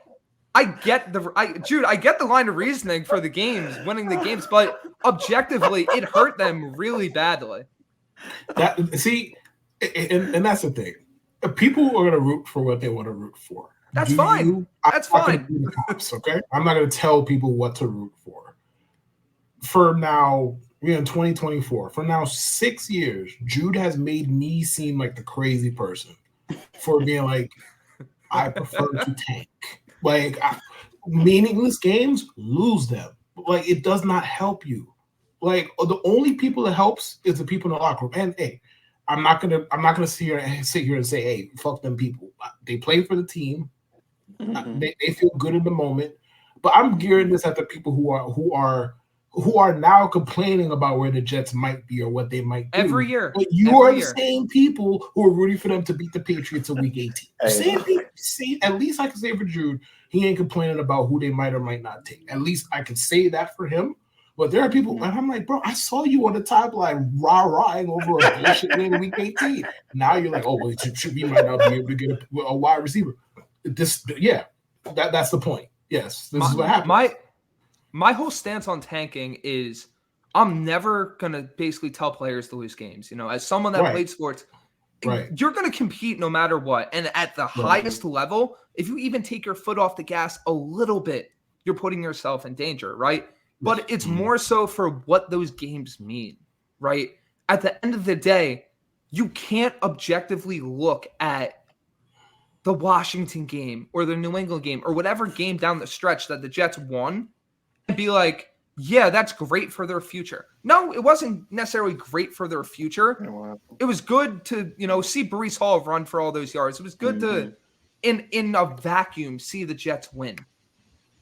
I get the line of reasoning for the games, winning the games, but objectively, it hurt them really badly. And that's the thing. People are going to root for what they want to root for. That's fine. That's fine. The cops, okay? I'm not going to tell people what to root for. For now, we're in 2024. For now 6 years, Jude has made me seem like the crazy person for being like, I prefer to tank. Like, meaningless games, lose them. Like, it does not help you. Like, the only people it helps is the people in the locker room. And hey, I'm not gonna sit here and say, hey, fuck them people. They play for the team. Mm-hmm. They feel good in the moment. But I'm gearing this at the people who are now complaining about where the Jets might be or what they might do. Every year. But you are the same people who are rooting for them to beat the Patriots in Week 18. Same people. See, at least I can say for Jude, he ain't complaining about who they might or might not take. At least I can say that for him. But there are people, and I'm like, bro, I saw you on the timeline rah-rahing over a bullshit win in Week 18. Now you're like, oh, well, we might not be able to get a wide receiver. That's the point. Yes, this is what happens. My whole stance on tanking is I'm never going to basically tell players to lose games. You know, as someone that played sports, you're going to compete no matter what. And at the highest level, if you even take your foot off the gas a little bit, you're putting yourself in danger, right? But it's more so for what those games mean, right? At the end of the day, you can't objectively look at the Washington game or the New England game or whatever game down the stretch that the Jets won and be like, yeah, that's great for their future. No, it wasn't necessarily great for their future. It was good to, see Breece Hall run for all those yards. It was good to, in a vacuum, see the Jets win.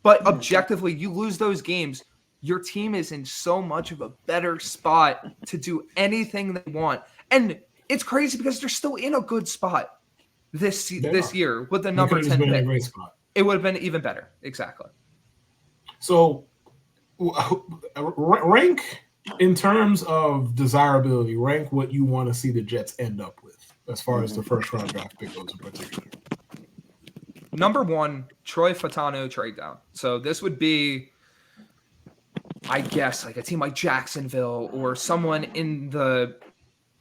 But objectively, you lose those games, your team is in so much of a better spot to do anything they want. And it's crazy because they're still in a good spot this year with the number 10 pick. It would have been even better. Exactly. So rank in terms of desirability, rank what you want to see the Jets end up with as far as the first round draft pick goes in particular. Number 1, Troy Fautanu trade down. So this would be, I guess, like a team like Jacksonville or someone in the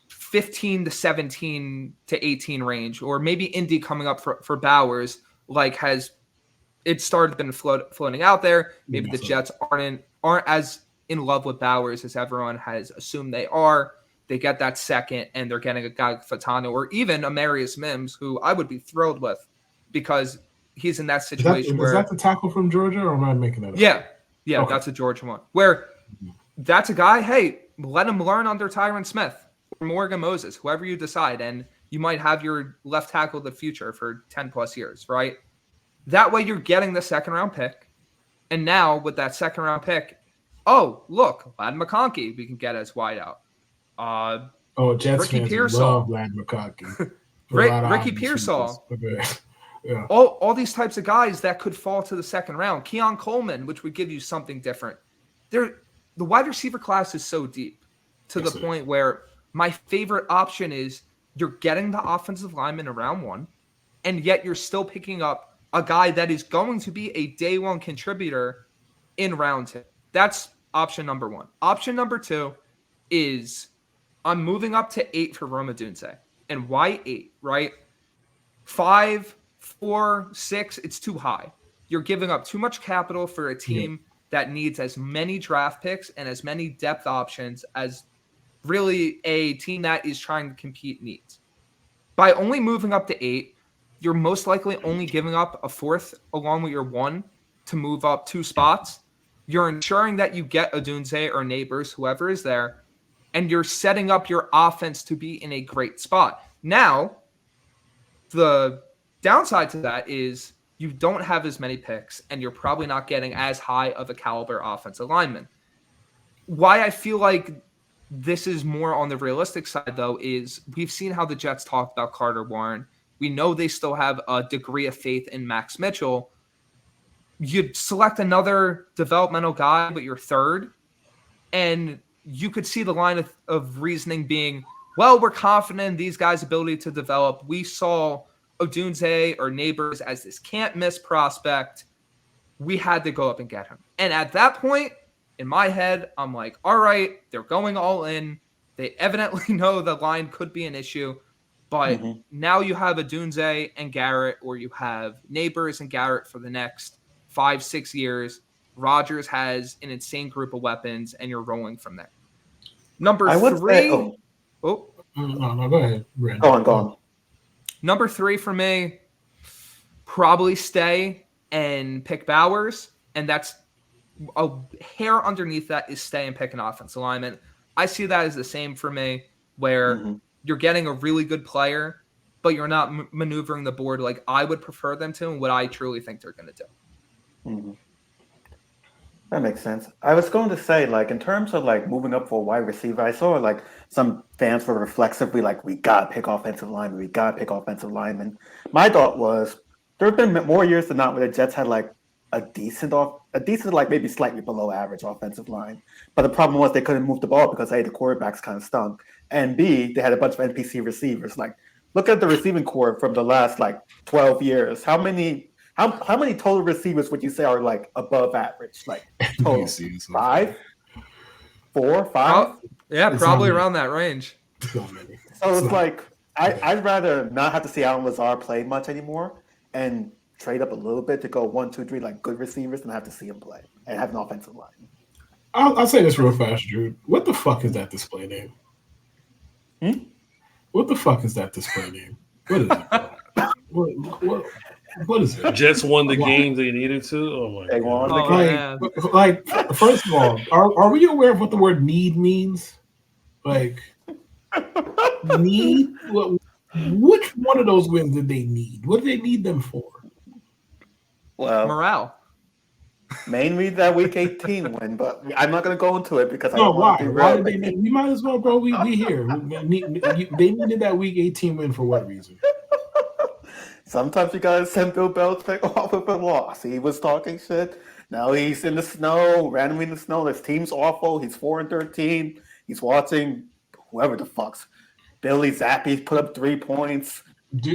15 to 17 to 18 range, or maybe Indy coming up for Bowers, like been floating out there. Maybe the Jets aren't as in love with Bowers as everyone has assumed they are. They get that second, and they're getting a guy like Fautanu or even Amarius Mims, who I would be thrilled with because he's in that situation is that the tackle from Georgia, or am I making that up? Yeah, okay. That's a Georgia one. Where that's a guy, hey, let him learn under Tyron Smith or Morgan Moses, whoever you decide, and you might have your left tackle of the future for 10-plus years, right? That way you're getting the second-round pick. And now with that second-round pick, oh, look, Lad McConkey we can get as wideout. Jets Ricky fans Pearsall. love Lad McConkey. Ricky Pearsall. Yeah. All these types of guys that could fall to the second round. Keon Coleman, which would give you something different. The wide receiver class is so deep to the point where my favorite option is you're getting the offensive lineman in round 1, and yet you're still picking up a guy that is going to be a day 1 contributor in round 2. That's option number 1. Option number 2 is I'm moving up to 8 for Rome Odunze. And why 8, right? 5, 4, 6, it's too high. You're giving up too much capital for a team that needs as many draft picks and as many depth options as really a team that is trying to compete needs. By only moving up to 8, you're most likely only giving up a 4th along with your 1 to move up 2 spots. You're ensuring that you get Odunze or Neighbors, whoever is there, and you're setting up your offense to be in a great spot. Now, the downside to that is you don't have as many picks, and you're probably not getting as high of a caliber offensive lineman. Why I feel like this is more on the realistic side, though, is we've seen how the Jets talked about Carter Warren. We know they still have a degree of faith in Max Mitchell. You'd select another developmental guy, but you're 3rd, and you could see the line of reasoning being, well, we're confident in these guys' ability to develop. We saw Odunze or Neighbors as this can't-miss prospect. We had to go up and get him. And at that point, in my head, I'm like, all right, they're going all in. They evidently know the line could be an issue. But now you have Odunze and Garrett, or you have Neighbors and Garrett for the next 5-6 years. Rodgers has an insane group of weapons, and you're rolling from there. Number 3. No, go ahead, Brandon. Go on. Number 3 for me, probably stay and pick Bowers, and that's a hair underneath that is stay and pick an offensive lineman. I see that as the same for me, where you're getting a really good player, but you're not maneuvering the board like I would prefer them to and what I truly think they're going to do. That makes sense. I was going to say, like, in terms of like moving up for a wide receiver, I saw like some fans were reflexively like, we got to pick offensive linemen. My thought was there have been more years than not where the Jets had like a decent, like maybe slightly below average offensive line. But the problem was they couldn't move the ball because A, the quarterbacks kind of stunk, and B, they had a bunch of NPC receivers. Like, look at the receiving core from the last like 12 years. How many total receivers would you say are like above average? Like total 5, 4, 5? Yeah, probably around that range. So it's like I'd rather not have to see Alan Lazard play much anymore and trade up a little bit to go 1, 2, 3 like good receivers than have to see him play and have an offensive line. I'll say this real fast, Jude. What the fuck is that display name? What the fuck is that display name? What is it? What is it? Jets won the game they needed to. Oh my god! Like, first of all, are we aware of what the word "need" means? Like, need. Which one of those wins did they need? What did they need them for? Well, morale. Mainly that Week 18 win, but I'm not going to go into it because I don't want to be real. Why did they need? We might as well, bro. We here. They needed that Week 18 win for what reason? Sometimes you gotta send Bill Belichick off with a loss. He was talking shit. Now he's in the snow, randomly in the snow. His team's awful. He's 4-13. He's watching whoever the fuck's Billy Zappi put up 3 points. Do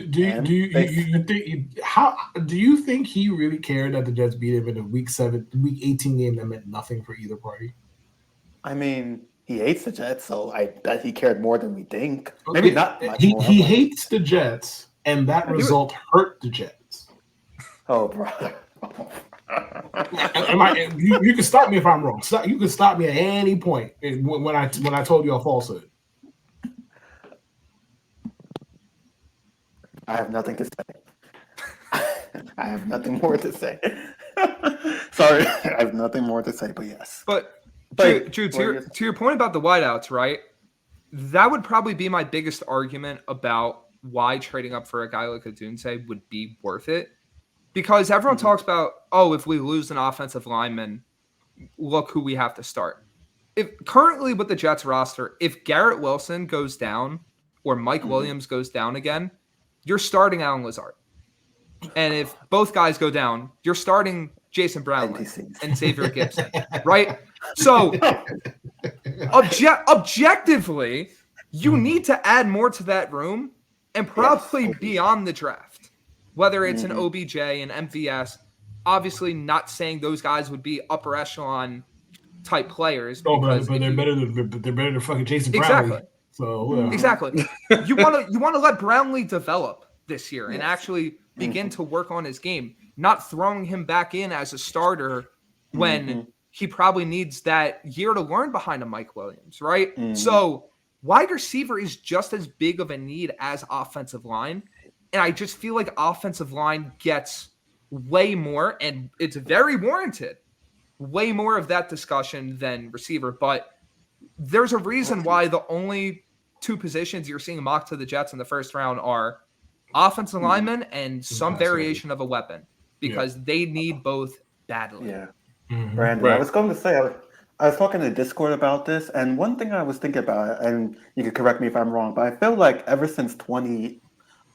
you think he really cared that the Jets beat him in a Week 18 game that meant nothing for either party? I mean, he hates the Jets, so I bet he cared more than we think. Maybe not much more. He hates the Jets. And that result hurt the Jets. Oh, brother. You can stop me if I'm wrong. You can stop me at any point when I told you a falsehood. I have nothing to say. I have nothing more to say. Sorry, I have nothing more to say, but yes. But Drew, to your point about the wideouts, right? That would probably be my biggest argument about why trading up for a guy like Odunze would be worth it. Because everyone talks about, if we lose an offensive lineman, look who we have to start. If currently with the Jets roster, if Garrett Wilson goes down or Mike Williams goes down again, you're starting Alan Lazard. And if both guys go down, you're starting Jason Brownlee and Xavier Gibson, right? So objectively, You need to add more to that room and probably beyond the draft, whether it's an OBJ, an MVS. Obviously, not saying those guys would be upper echelon type players. Oh, but they're better than fucking Jason Brownlee. Exactly. So exactly. You want to let Brownlee develop this year and actually begin to work on his game, not throwing him back in as a starter when he probably needs that year to learn behind a Mike Williams, right? So wide receiver is just as big of a need as offensive line. And I just feel like offensive line gets way more, and it's very warranted, way more of that discussion than receiver. But there's a reason why the only two positions you're seeing mocked to the Jets in the first round are offensive linemen and some variation of a weapon, because they need both badly. Yeah. Brandon, I was going to say, I was talking to Discord about this, and one thing I was thinking about, and you can correct me if I'm wrong, but I feel like ever since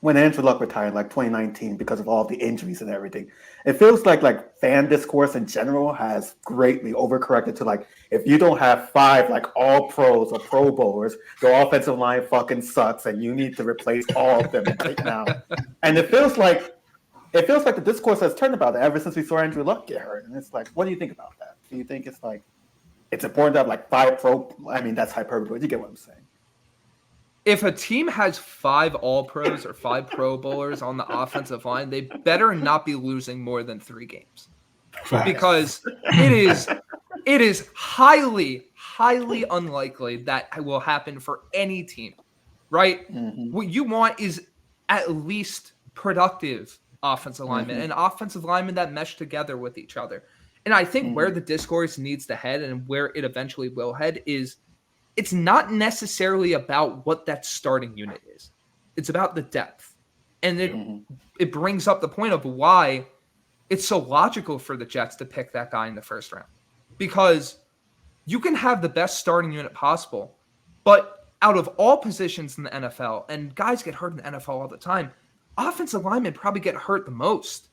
when Andrew Luck retired, like 2019, because of all the injuries and everything, it feels like fan discourse in general has greatly overcorrected to like, if you don't have 5 like all pros or pro bowlers, your offensive line fucking sucks and you need to replace all of them right now. And it feels like the discourse has turned about that ever since we saw Andrew Luck get hurt. And it's like, what do you think about that? Do you think it's like, it's important to have like 5 pro? I mean, that's hyperbole, but you get what I'm saying. If a team has 5 all-pros or 5 pro bowlers on the offensive line, they better not be losing more than 3 games. Because it is highly, highly unlikely that will happen for any team, right? What you want is at least productive offensive linemen and offensive linemen that mesh together with each other. And I think where the discourse needs to head and where it eventually will head is, it's not necessarily about what that starting unit is. It's about the depth. And it brings up the point of why it's so logical for the Jets to pick that guy in the first round. Because you can have the best starting unit possible, but out of all positions in the NFL, and guys get hurt in the NFL all the time, offensive linemen probably get hurt the most.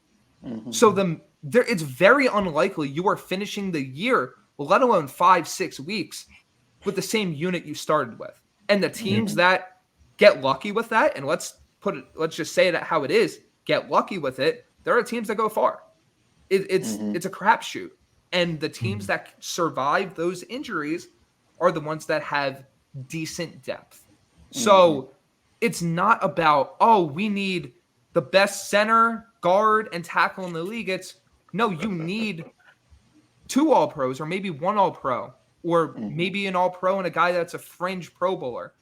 So it's very unlikely you are finishing the year, let alone 5-6 weeks, with the same unit you started with. And the teams that get lucky with that, and let's just say that how it is, get lucky with it, there are teams that go far. It's a crapshoot. And the teams that survive those injuries are the ones that have decent depth. So it's not about, we need the best center, guard, and tackle in the league. It's, no, you need 2 all-pros or maybe 1 all-pro. Or maybe an all-pro and a guy that's a fringe pro bowler.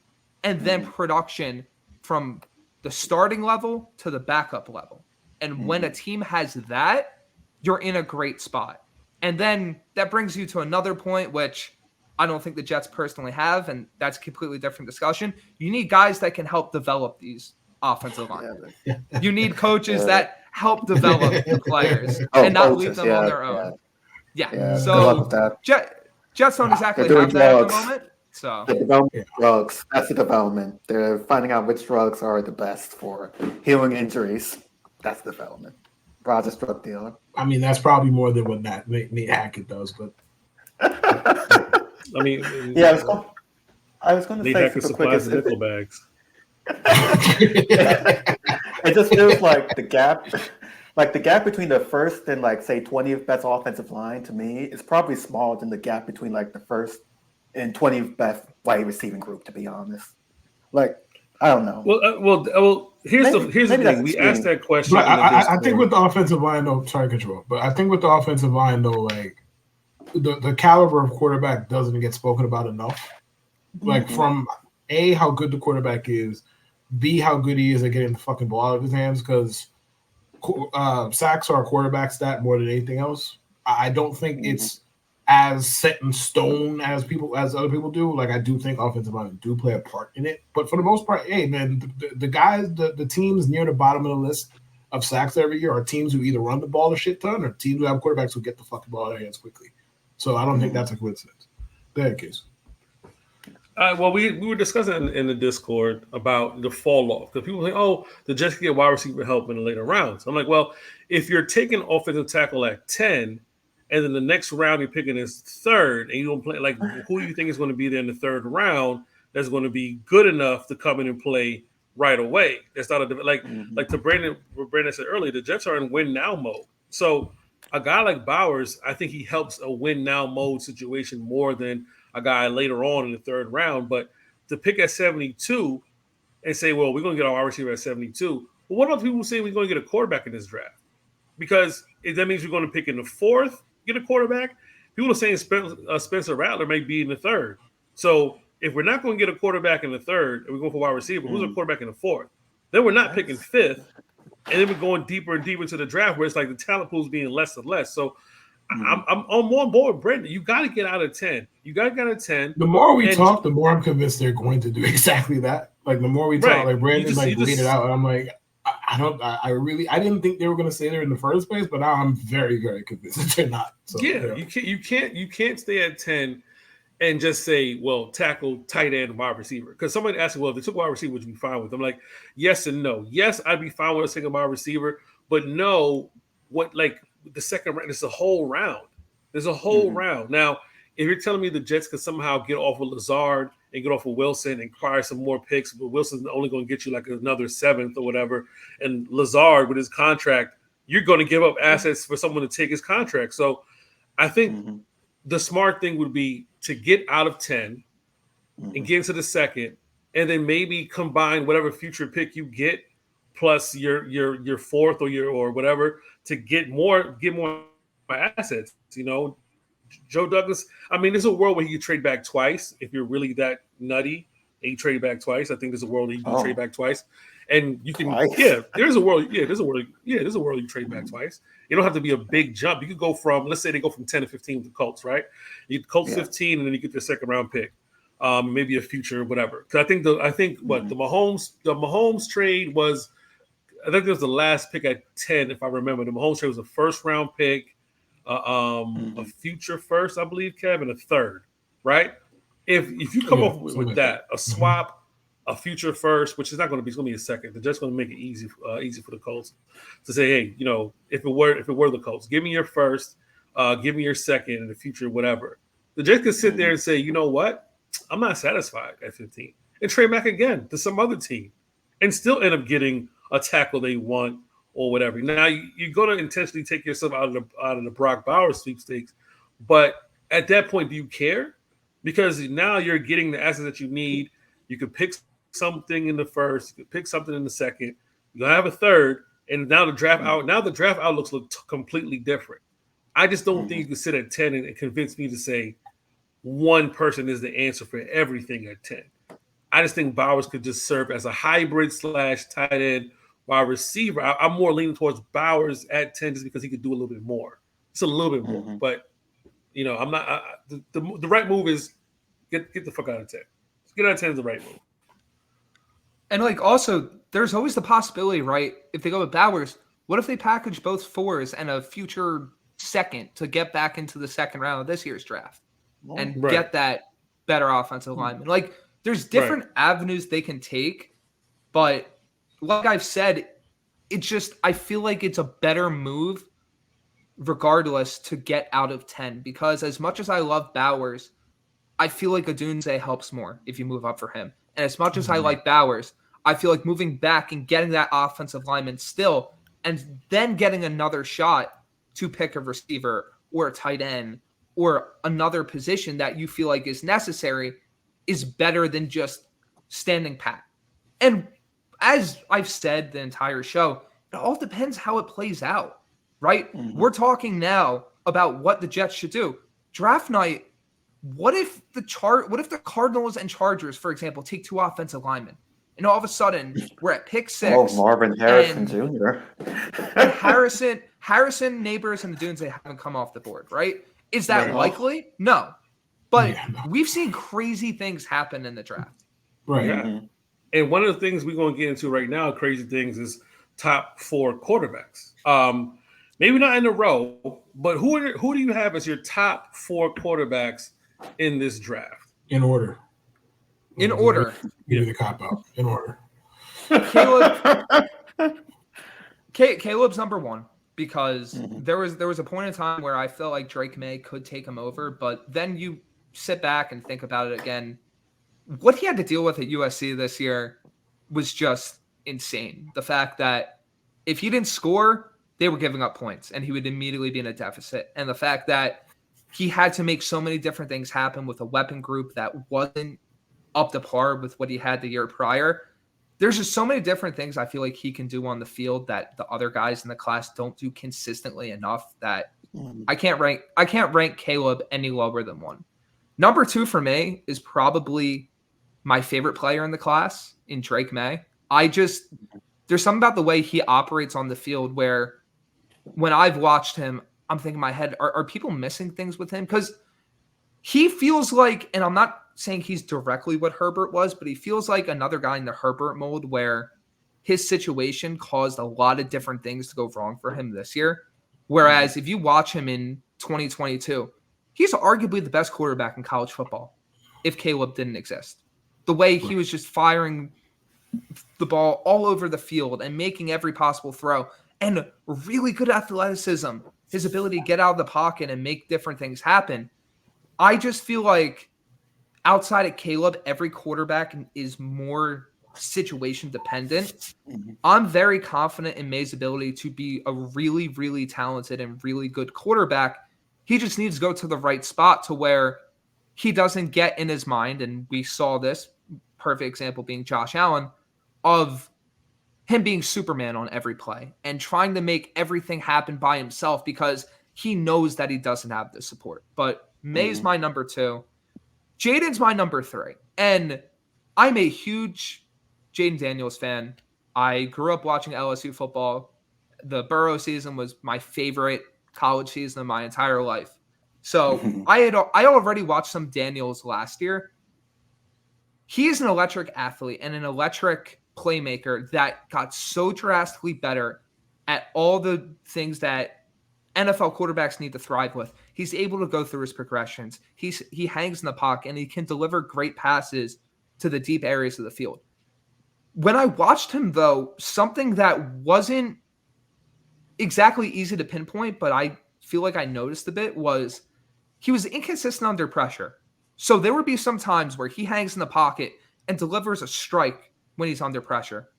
And then production from the starting level to the backup level. And when a team has that, you're in a great spot. And then that brings you to another point, which I don't think the Jets personally have, and that's a completely different discussion. You need guys that can help develop these offensive linemen. You need coaches that help develop the players and not leave them on their own. So Jets don't exactly have that at the moment. So drugs. That's the development. They're finding out which drugs are the best for healing injuries. That's the development. Rogers drug dealer. I mean, that's probably more than what Nate Hackett does, but I mean, I was going to say super quick. Nickel bags. It just feels like the gap between the first and like say 20th best offensive line to me is probably smaller than the gap between like the first and 20th best wide receiving group. To be honest, like I don't know. Well. Here's the thing. We asked that question. But I think with the offensive line, though. Sorry, control. But I think with the offensive line, though, like the caliber of quarterback doesn't get spoken about enough. Like from A, how good the quarterback is, B, how good he is at getting the fucking ball out of his hands, because sacks are a quarterback stat more than anything else. I don't think it's as set in stone as other people do. Like I do think offensive linemen do play a part in it, but for the most part, hey man, the guys, the teams near the bottom of the list of sacks every year are teams who either run the ball a shit ton or teams who have quarterbacks who get the fucking ball out of their hands quickly. So I don't think that's a coincidence. Go ahead, Case. Well, we were discussing in the Discord about the fall off because people think, the Jets can get wide receiver help in the later rounds. I'm like, well, if you're taking offensive tackle at 10, and then the next round you're picking is 3rd, and you don't play like who do you think is going to be there in the 3rd round? that's going to be good enough to come in and play right away. That's not like to Brandon. What Brandon said earlier, the Jets are in win now mode. So a guy like Bowers, I think he helps a win now mode situation more than a guy later on in the third round. But to pick at 72 and say, well, we're going to get our wide receiver at 72. Well, what about people who say we're going to get a quarterback in this draft? Because that means we're going to pick in the fourth, get a quarterback. People are saying Spencer Rattler may be in the third. So if we're not going to get a quarterback in the third and we're going for wide receiver, who's a quarterback in the fourth? Then we're not picking fifth. And then we're going deeper and deeper into the draft where it's like the talent pool is being less and less. So I'm on board with Brandon. You got to get out of 10. You got to get out of 10. The more we talk, the more I'm convinced they're going to do exactly that. Like the more we talk, like Brandon laid it out, and I'm like, I didn't think they were going to stay there in the first place, but now I'm very, very convinced that they're not. So, yeah, you can't stay at 10 and just say, well, tackle, tight end, wide receiver. Because somebody asked me, well, if they took wide receiver, would you be fine with them? I'm like, yes and no. Yes, I'd be fine with us taking wide receiver, but no, what like the second round, it's a whole round. There's a whole round. Now, if you're telling me the Jets could somehow get off of Lazard and get off of Wilson and acquire some more picks, but Wilson's only going to get you like another seventh or whatever, and Lazard with his contract, you're going to give up assets for someone to take his contract. So I think the smart thing would be to get out of 10 and get into the second, and then maybe combine whatever future pick you get plus your fourth or whatever to get more assets. You know, Joe Douglas. I mean, there's a world where he could trade back twice if you're really that nutty and you trade back twice. I think there's a world that you can trade back twice, and you can. Twice? There's a world you trade back twice. You don't have to be a big jump. You could go from, let's say they go from 10 to 15 with the Colts, right? You Colts 15, and then you get your second round pick, maybe a future, whatever. Because I think the Mahomes trade was, I think it was the last pick at 10, if I remember. The Mahomes trade was a first round pick, a future first, I believe, Kev, and a third, right? If you come up with that, a swap, a future first, which is not going to be, it's going to be a second. They're just going to make it easy for the Colts to say, hey, you know, if it were the Colts, give me your first, give me your second, and the future, whatever. The Jets could sit there and say, you know what, I'm not satisfied at 15, and trade back again to some other team, and still end up getting a tackle they want or whatever. Now you're going to intentionally take yourself out of the Brock Bowers sweepstakes, but at that point, do you care? Because now you're getting the assets that you need. You could pick something in the first, you could pick something in the second, you'll have a third, and now the draft outlooks look completely different. I just don't think you can sit at 10 and convince me to say one person is the answer for everything at 10. I just think Bowers could just serve as a hybrid / tight end wide receiver. I'm more leaning towards Bowers at 10 just because he could do a little bit more. It's a little bit more, but you know, I'm not. The right move is get the fuck out of 10. Get out of 10 is the right move. And like also, there's always the possibility, right? If they go with Bowers, what if they package both fours and a future second to get back into the second round of this year's draft and get that better offensive lineman? Like, there's different avenues they can take, but like I've said, I feel like it's a better move regardless to get out of 10, because as much as I love Bowers, I feel like Odunze helps more if you move up for him. And as much as I like Bowers, I feel like moving back and getting that offensive lineman still, and then getting another shot to pick a receiver or a tight end or another position that you feel like is necessary is better than just standing pat. And as I've said the entire show, it all depends how it plays out, right? We're talking now about what the Jets should do. Draft night, what if the Cardinals and Chargers, for example, take two offensive linemen, and all of a sudden we're at pick 6? Oh, Marvin Harrison Jr. And Harrison, Neighbors, and the Dunes, they haven't come off the board, right? Is that likely? No. But we've seen crazy things happen in the draft. Right. Yeah. And one of the things we're going to get into right now, crazy things, is top 4 quarterbacks. Maybe not in a row, but who do you have as your top 4 quarterbacks in this draft? In order. In order. Give me the cop out. In order. Caleb's number 1, because there was a point in time where I felt like Drake May could take him over, but then you sit back and think about it again. what he had to deal with at USC this year was just insane. The fact that if he didn't score, they were giving up points and he would immediately be in a deficit. And the fact that he had to make so many different things happen with a weapon group that wasn't up to par with what he had the year prior. There's just so many different things I feel like he can do on the field that the other guys in the class don't do consistently enough that I can't rank Caleb any lower than 1. Number 2 for me is probably my favorite player in the class in Drake May. There's something about the way he operates on the field where when I've watched him, I'm thinking in my head, are people missing things with him? Because he feels like, and I'm not saying he's directly what Herbert was, but he feels like another guy in the Herbert mold where his situation caused a lot of different things to go wrong for him this year. Whereas if you watch him in 2022, he's arguably the best quarterback in college football if Caleb didn't exist. The way he was just firing the ball all over the field and making every possible throw and really good athleticism, his ability to get out of the pocket and make different things happen. I just feel like outside of Caleb, every quarterback is more situation dependent. I'm very confident in May's ability to be a really, really talented and really good quarterback. He just needs to go to the right spot to where he doesn't get in his mind, and we saw this, perfect example being Josh Allen, of him being Superman on every play and trying to make everything happen by himself because he knows that he doesn't have the support. But May's my number 2. Jaden's my number 3. And I'm a huge Jaden Daniels fan. I grew up watching LSU football. The Burrow season was my favorite college season of my entire life. So I already watched some Daniels last year. He is an electric athlete and an electric playmaker that got so drastically better at all the things that NFL quarterbacks need to thrive with. He's able to go through his progressions. He hangs in the pocket and he can deliver great passes to the deep areas of the field. When I watched him, though, something that wasn't exactly easy to pinpoint, but I feel like I noticed a bit, was he was inconsistent under pressure. So there would be some times where he hangs in the pocket and delivers a strike when he's under pressure.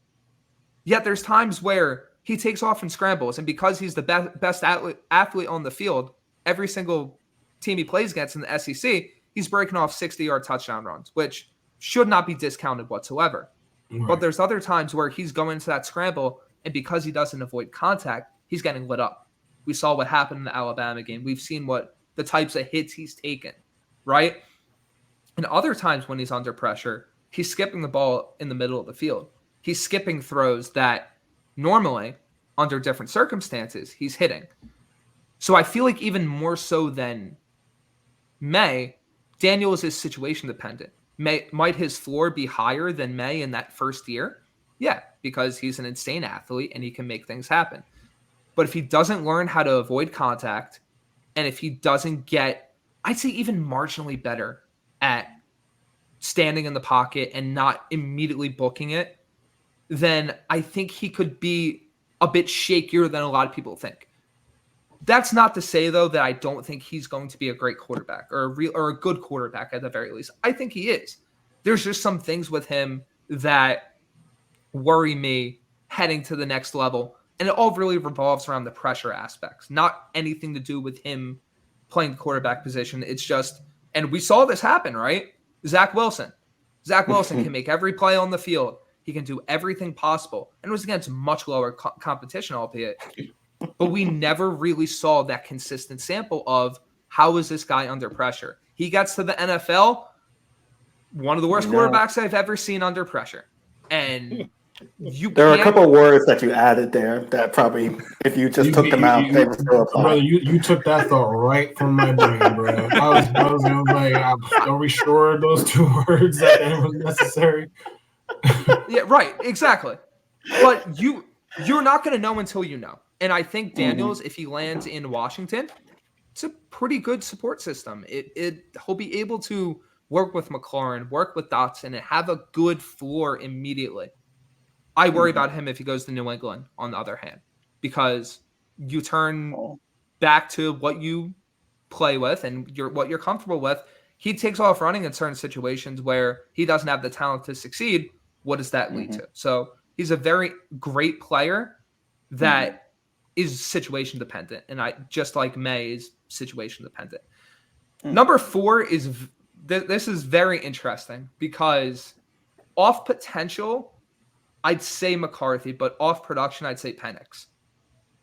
Yet there's times where he takes off and scrambles, and because he's the best athlete on the field, every single team he plays against in the SEC, he's breaking off 60-yard touchdown runs, which should not be discounted whatsoever. Right. But there's other times where he's going into that scramble, and because he doesn't avoid contact, he's getting lit up. We saw what happened in the Alabama game. We've seen what the types of hits he's taken, right? And other times when he's under pressure, he's skipping the ball in the middle of the field. He's skipping throws that normally, under different circumstances, he's hitting. So I feel like even more so than May, Daniels is situation dependent. Might his floor be higher than May in that first year? Yeah, because he's an insane athlete and he can make things happen. But if he doesn't learn how to avoid contact, and if he doesn't get, I'd say even marginally better at standing in the pocket and not immediately booking it, then I think he could be a bit shakier than a lot of people think. That's not to say, though, that I don't think he's going to be a great quarterback or a good quarterback at the very least. I think he is. There's just some things with him that worry me heading to the next level. And it all really revolves around the pressure aspects, not anything to do with him playing the quarterback position. It's just, and we saw this happen, right? Zach Wilson. Zach Wilson can make every play on the field. He can do everything possible. And it was against much lower competition, albeit. But we never really saw that consistent sample of how is this guy under pressure. He gets to the NFL, one of the worst quarterbacks I've ever seen under pressure. And there are a couple of words that you added there that probably, if you just took them out, they would still apply. Brother, you took that thought right from my brain, bro. I was like, are we sure those 2 words that was necessary? Yeah, right, exactly. But you're not going to know until you know. And I think Daniels, if he lands in Washington, it's a pretty good support system. He'll be able to work with McLaurin, work with Dotson, and have a good floor immediately. I worry about him if he goes to New England, on the other hand, because you turn back to what you play with and what you're comfortable with. he takes off running in certain situations where he doesn't have the talent to succeed. What does that lead to? So he's a very great player that is situation dependent. And I just like May is situation dependent. Number 4 is this is very interesting because off potential, I'd say McCarthy, but off production, I'd say Penix.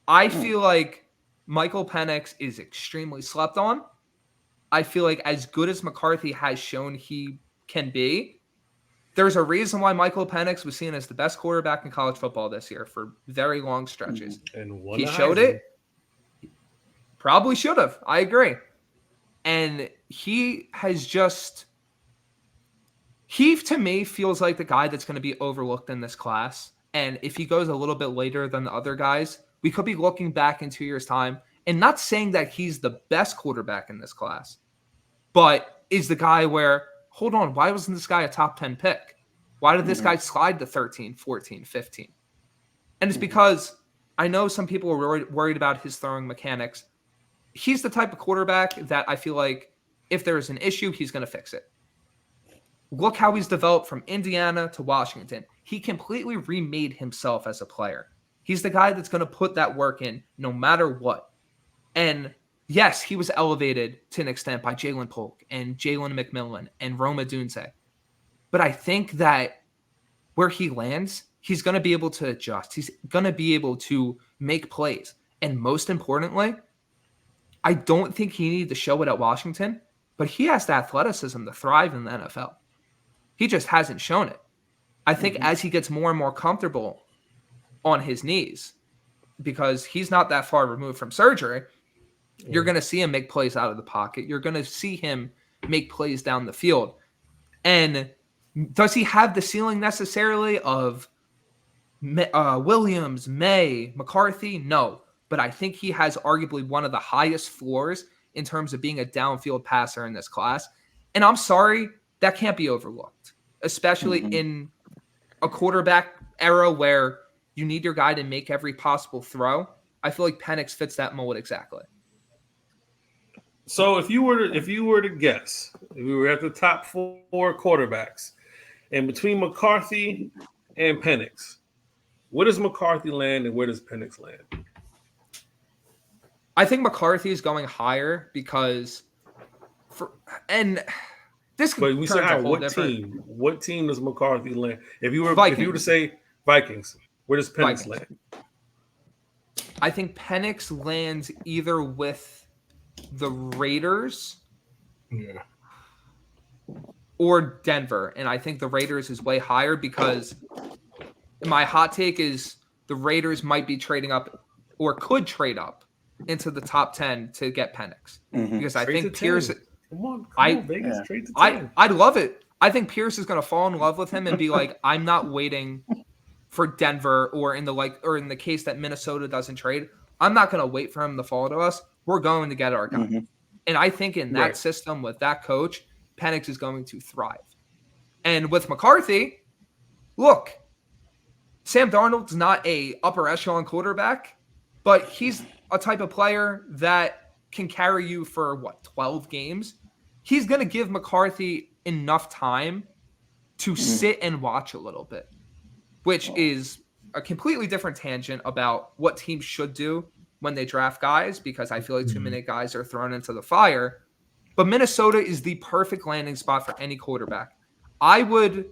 I feel like Michael Penix is extremely slept on. I feel like as good as McCarthy has shown he can be, there's a reason why Michael Penix was seen as the best quarterback in college football this year for very long stretches. And he showed it. Probably should have. I agree. And he has just... He, to me, feels like the guy that's going to be overlooked in this class. And if he goes a little bit later than the other guys, we could be looking back in 2 years' time and not saying that he's the best quarterback in this class, but is the guy where, hold on, why wasn't this guy a top 10 pick? Why did this guy slide to 13, 14, 15? And it's because I know some people are worried about his throwing mechanics. He's the type of quarterback that I feel like if there's an issue, he's going to fix it. Look how he's developed from Indiana to Washington. He completely remade himself as a player. He's the guy that's going to put that work in no matter what. And yes, he was elevated to an extent by Jalen Polk and Jalen McMillan and Roma Dunze. But I think that where he lands, he's going to be able to adjust. He's going to be able to make plays. And most importantly, I don't think he needed to show it at Washington, but he has the athleticism to thrive in the NFL. He just hasn't shown it. I think as he gets more and more comfortable on his knees, because he's not that far removed from surgery, you're going to see him make plays out of the pocket. You're going to see him make plays down the field. And does he have the ceiling necessarily of Williams, May, McCarthy? No. But I think he has arguably one of the highest floors in terms of being a downfield passer in this class. And I'm sorry, that can't be overlooked, especially in a quarterback era where you need your guy to make every possible throw. I feel like Penix fits that mold exactly. So if you were to guess, if we were at the top 4 quarterbacks, and between McCarthy and Penix, where does McCarthy land and where does Penix land? I think McCarthy is going higher because this could we turn say into a whole different team? What team does McCarthy land? If you were to say Vikings, where does Penix land? I think Penix lands either with the Raiders or Denver. And I think the Raiders is way higher because my hot take is the Raiders might be trading up or could trade up into the top 10 to get Penix. Because I think Pierce... Come on, Vegas, trade to 10. I'd love it. I think Pierce is going to fall in love with him and be like, I'm not waiting for Denver or in the case that Minnesota doesn't trade. I'm not going to wait for him to fall to us. We're going to get our guy. And I think in that system with that coach, Penix is going to thrive. And with McCarthy, look, Sam Darnold's not a upper echelon quarterback, but he's a type of player that can carry you for 12 games. He's going to give McCarthy enough time to sit and watch a little bit, which is a completely different tangent about what teams should do when they draft guys, because I feel like too many guys are thrown into the fire. But Minnesota is the perfect landing spot for any quarterback. I would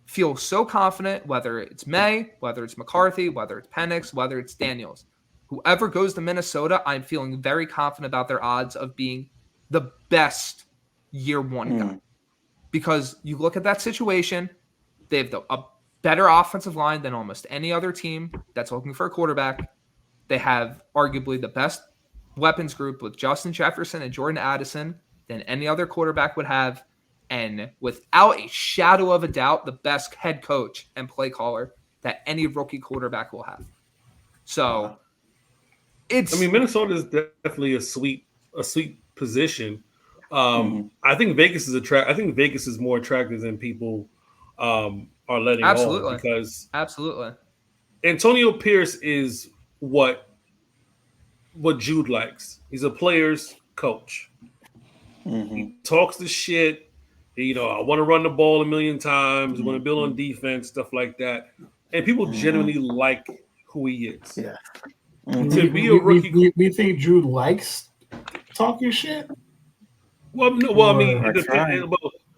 feel so confident, whether it's May, whether it's McCarthy, whether it's Penix, whether it's Daniels. Whoever goes to Minnesota, I'm feeling very confident about their odds of being the best year one guy. Because you look at that situation, they have a better offensive line than almost any other team that's looking for a quarterback. They have arguably the best weapons group with Justin Jefferson and Jordan Addison than any other quarterback would have. And without a shadow of a doubt, the best head coach and play caller that any rookie quarterback will have. So Minnesota is definitely a sweet position. I think Vegas is more attractive than people are letting on, because Antonio Pierce is what Jude likes. He's a player's coach. He talks the shit. I want to run the ball a million times. I want to build on defense, stuff like that. And people genuinely like who he is. Yeah. To be a rookie, we think Jude likes talking shit. Well, I mean,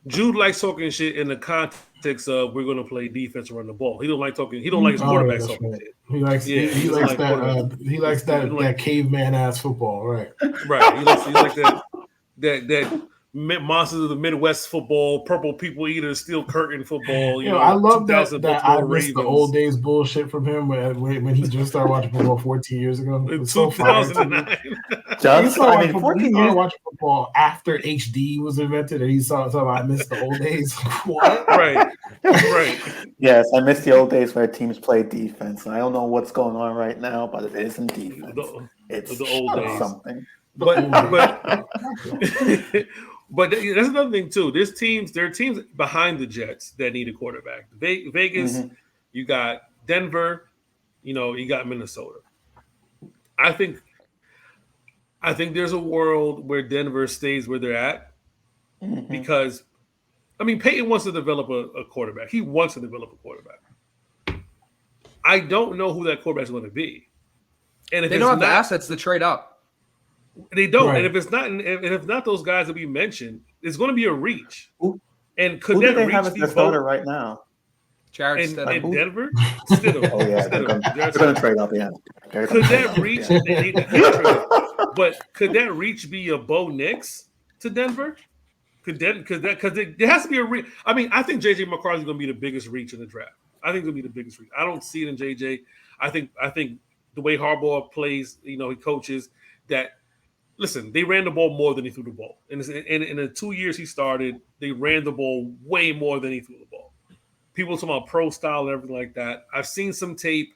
Jude likes talking shit in the context of we're going to play defense and run the ball. He don't like talking. He don't like his quarterback talking shit. He likes that caveman ass football, right? Right. He likes that monsters of the Midwest football, purple people eaters, steel curtain football. I love that I missed the old days bullshit from him when he just started watching football 14 years ago. In 2009. He started watching football after HD was invented, and he saw I missed the old days. What? Right. Yes, I missed the old days where teams played defense. I don't know what's going on right now, but it isn't defense. It's the old days. Something. But that's another thing too. There are teams behind the Jets that need a quarterback. Vegas, you got Denver, you got Minnesota. I think there's a world where Denver stays where they're at because, Peyton wants to develop a quarterback. He wants to develop a quarterback. I don't know who that quarterback is going to be, and if they don't have the assets to trade up. They don't, right. And if not those guys that we mentioned, it's going to be a reach. And could who that do they reach have as their starter right now? Jared in Denver? Stidham. Oh yeah, they're going to trade up. Yeah. Could that reach? But could that reach be a Bo Nix to Denver? Because there has to be a reach. I think JJ McCarthy is going to be the biggest reach in the draft. I think it's going to be the biggest reach. I don't see it in JJ. I think the way Harbaugh plays, he coaches that. Listen, they ran the ball more than he threw the ball. In the 2 years he started, they ran the ball way more than he threw the ball. People talking about pro style and everything like that. I've seen some tape.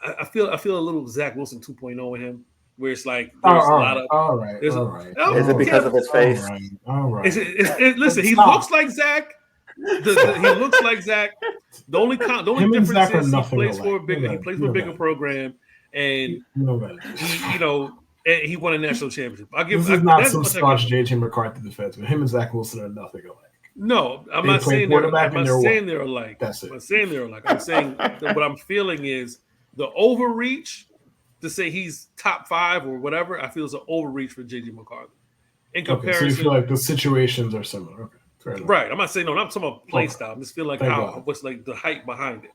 I feel a little Zach Wilson 2.0 in him, where it's like there's a lot of. All right. Is it because of his face? All right. Listen, he looks like Zach. He looks like Zach. The only difference is he plays for a bigger program, and he won a national championship. This is not some staunch JJ McCarthy defense, but him and Zach Wilson are nothing alike. No, I'm not saying they're alike. That's it. I'm saying they're alike. I'm saying that what I'm feeling is the overreach to say he's top 5 or whatever. I feel is an overreach for JJ McCarthy. In comparison, so you feel like the situations are similar. Okay, fair enough. Right. I'm not saying I'm talking about play style. I'm just feeling like what's like the hype behind it.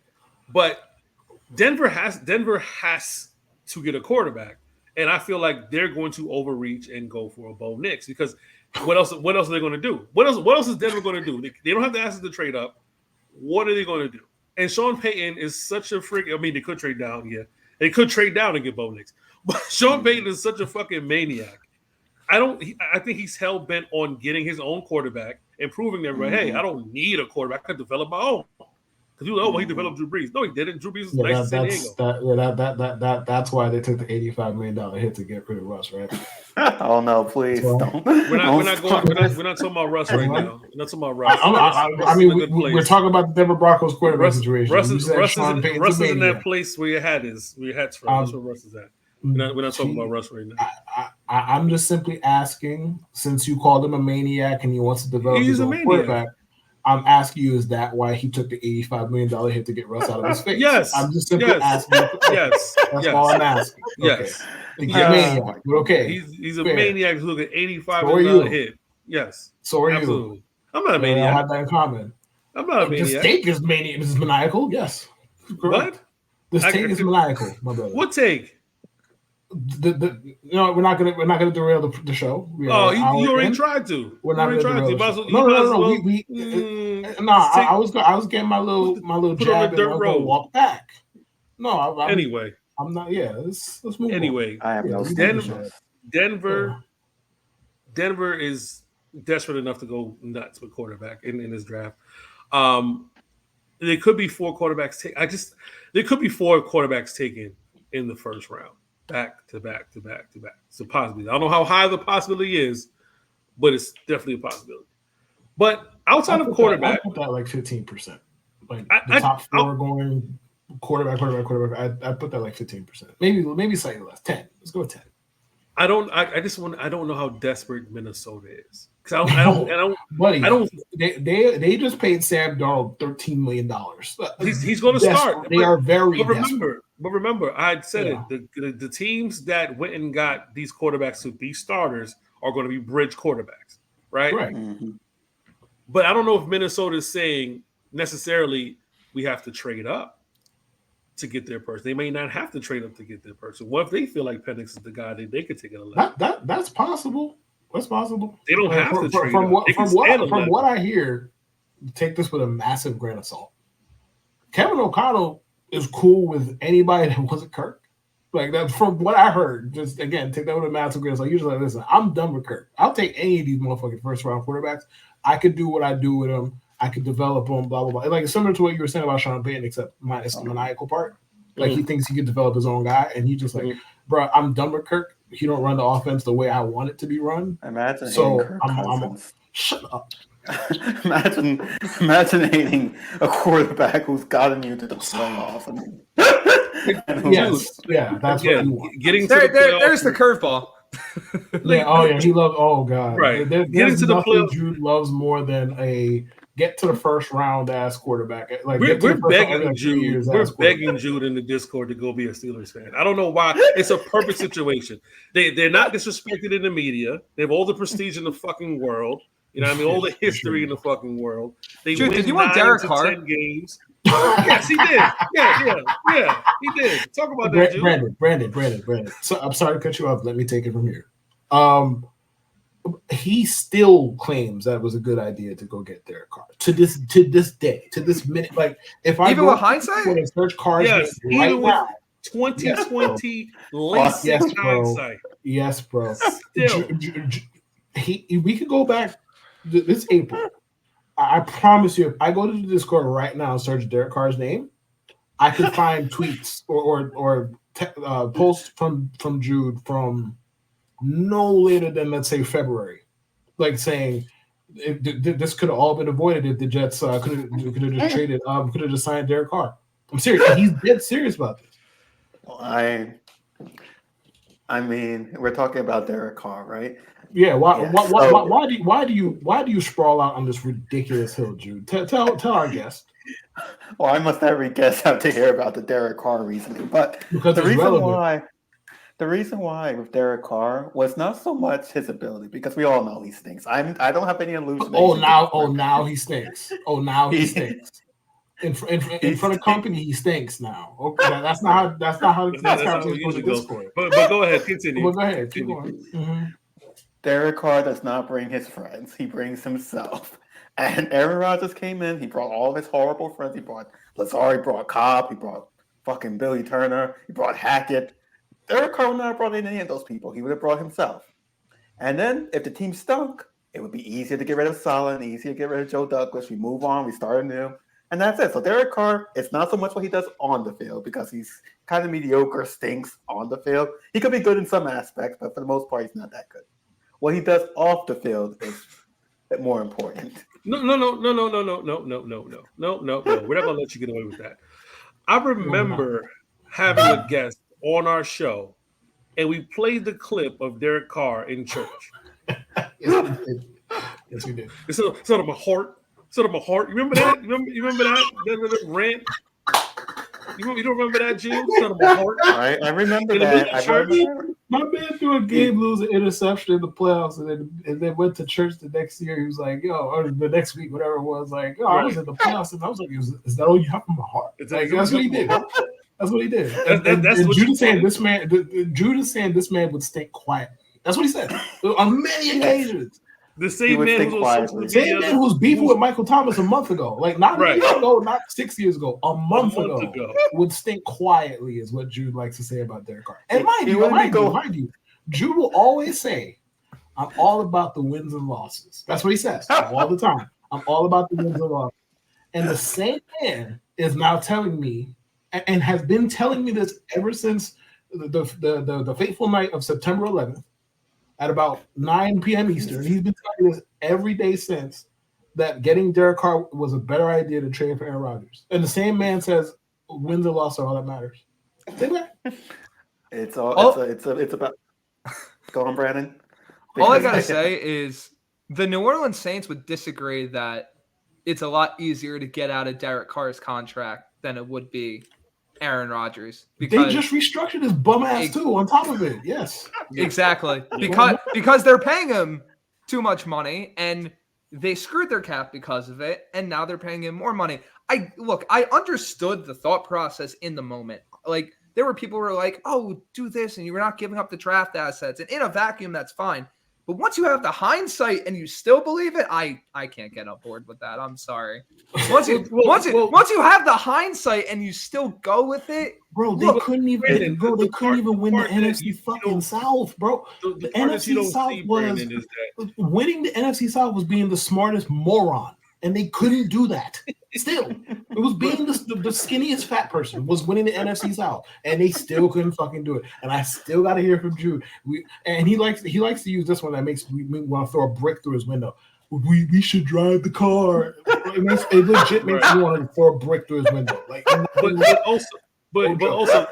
But Denver has to get a quarterback. And I feel like they're going to overreach and go for a Bo Nix because what else are they going to do? What else is Denver going to do? They don't have the assets to trade up. What are they going to do? And Sean Payton is such a freak. They could trade down, yeah. They could trade down and get Bo Nix. But Sean Payton is such a fucking maniac. I think he's hell bent on getting his own quarterback and proving that, hey, I don't need a quarterback. I can develop my own. Because he developed Drew Brees. No, he didn't. Drew Brees was nice in San Diego. That's why they took the $85 million hit to get rid of Russ, right? Oh no, please don't. We're not talking about Russ right now. We're not talking about Russ. We're talking about the Denver Broncos quarterback situation. Russ is in that place where your hat's from. That's where Russ is at. We're not talking about Russ right now. I'm just simply asking, since you called him a maniac and he wants to develop his own quarterback. I'm asking you, is that why he took the $85 million hit to get Russ out of his face? Yes. I'm just simply asking. Yes. That's all I'm asking. Yes. Okay. He's a maniac. Okay. He's a maniac who's looking at $85 million hit. Yes. So are you. Absolutely. I'm not a maniac. I have that in common. I'm not a maniac. This take is maniacal. Yes. Correct. What? This take is maniacal, my brother. What take? We're not gonna derail the show. You already tried to. We're not gonna derail the show. No. I was getting my little jab and I was gonna walk back. No. Anyway, I'm not. Yeah, let's move. Anyway, I have no Denver is desperate enough to go nuts with quarterback in this draft. There could be 4 quarterbacks. There could be 4 quarterbacks taken in the first round. Back to back. It's a possibility. I don't know how high the possibility is, but it's definitely a possibility. But outside of quarterback, I put that like 15%. Like the top 4 going quarterback. I put that like 15%. Maybe slightly less. 10. Let's go with 10. I don't know how desperate Minnesota is. Because I don't. They just paid Sam Darnold $13 million. He's going to start. They are very. But remember, I had said it. The teams that went and got these quarterbacks to be starters are going to be bridge quarterbacks, right? Right. Mm-hmm. But I don't know if Minnesota is saying necessarily we have to trade up to get their person. They may not have to trade up to get their person. What if they feel like Penix is the guy that they could take it 11? That's possible. That's possible. They don't have to trade from up. From what I hear, take this with a massive grain of salt. Kevin O'Connell is cool with anybody that wasn't Kirk. Like that, from what I heard, just again, take that with a massive grain of salt. Usually, listen, I'm done with Kirk. I'll take any of these motherfucking first round quarterbacks. I could do what I do with them. I could develop them, blah, blah, blah. Like similar to what you were saying about Sean Payton, except minus the maniacal part. Like he thinks he could develop his own guy, and he just like, bro, I'm done with Kirk. He don't run the offense the way I want it to be run. Imagine I'm shut up. Imagine hating a quarterback who's gotten you to the playoffs. That's what you want. Getting to there's the curveball. He loves. Oh god, right. Getting to the playoffs, Jude loves more than a get to the first round ass quarterback. Like we're begging Jude. We're begging Jude in the Discord to go be a Steelers fan. I don't know why. It's a perfect situation. They're not disrespected in the media. They have all the prestige in the fucking world. You know what I mean? All the history in the fucking world. They Jude, win did you want Derek Carr? 10 games. Yes, he did. Yeah, he did. Talk about that, Jude. Brandon. So I'm sorry to cut you off. Let me take it from here. He still claims that it was a good idea to go get Derek Carr to this day, to this minute. Like if I even with hindsight, search Carr's even with 2020 LASIK hindsight. Yes, bro. Still. We could go back this April. I promise you, if I go to the Discord right now and search Derek Carr's name, I could find tweets or posts from Jude from no later than, let's say, February, like saying this could have all been avoided if the Jets could have just traded, could have just signed Derek Carr. I'm serious. He's dead serious about this. I mean, we're talking about Derek Carr, right? Yeah. Why do you sprawl out on this ridiculous hill, Jude? Tell our guest. Well, I must every guest have to hear about the Derek Carr reasoning, but because the reason why with Derek Carr was not so much his ability, because we all know he stinks. I don't have any illusion. Now he stinks. He stinks. In front of company, he stinks now. Okay, that's not how it's supposed to Discord. But go ahead, continue. Well, go ahead, keep going. Mm-hmm. Derek Carr does not bring his friends; he brings himself. And Aaron Rodgers came in. He brought all of his horrible friends. He brought Lazard. He brought Cobb. He brought fucking Billy Turner. He brought Hackett. Derek Carr would not have brought in any of those people. He would have brought himself. And then if the team stunk, it would be easier to get rid of Saleh and easier to get rid of Joe Douglas. We move on. We start anew. And that's it. So Derek Carr, it's not so much what he does on the field because he's kind of mediocre, stinks on the field. He could be good in some aspects, but for the most part, he's not that good. What he does off the field is more important. No. We're not gonna let you get away with that. I remember having a guest on our show, and we played the clip of Derek Carr in church. Yes, we did. It's sort of a heart. You remember that? You remember that rant? You don't remember that, Jude? Sort of a heart. I remember that. My man threw a game-losing interception in the playoffs, and then went to church the next year. He was like, or the next week, whatever it was, like, I was in the playoffs, and I was like, is that all you have from my heart? Like, that's what he did. That's what he did. And Jude is saying this man. Jude is saying this man would stink quietly. That's what he said on many occasions. The same man who was beefing with Michael Thomas a month ago, like not a year ago, not 6 years ago, a month ago, would stink quietly, is what Jude likes to say about Derek Carr. And mind you, Jude will always say, "I'm all about the wins and losses." That's what he says all the time. I'm all about the wins and losses. And the same man is now telling me, and has been telling me this ever since the fateful night of September 11th. At about 9 p.m. Eastern, he's been telling me this every day since, that getting Derek Carr was a better idea to trade for Aaron Rodgers. And the same man says wins or loss are all that matters. Say that. It's about Go on, Brandon. All I gotta say is the New Orleans Saints would disagree that it's a lot easier to get out of Derek Carr's contract than it would be Aaron Rodgers. They just restructured his bum ass too. On top of it, yes, exactly. Because they're paying him too much money, and they screwed their cap because of it, and now they're paying him more money. I understood the thought process in the moment. Like, there were people who were like, "Oh, do this," and you're not giving up the draft assets, and in a vacuum, that's fine. But once you have the hindsight and you still believe it, I can't get on board with that. I'm sorry. Once you have the hindsight and you still go with it, bro, they couldn't even win the NFC fucking South, bro. The NFC South was winning. The NFC South was being the smartest moron, and they couldn't do that. Still, it was being the skinniest fat person was winning the NFC South, and they still couldn't fucking do it. And I still got to hear from Jude. He likes to use this one that makes me want to throw a brick through his window. We should drive the car. It legit makes me want to throw a brick through his window. Like, but also,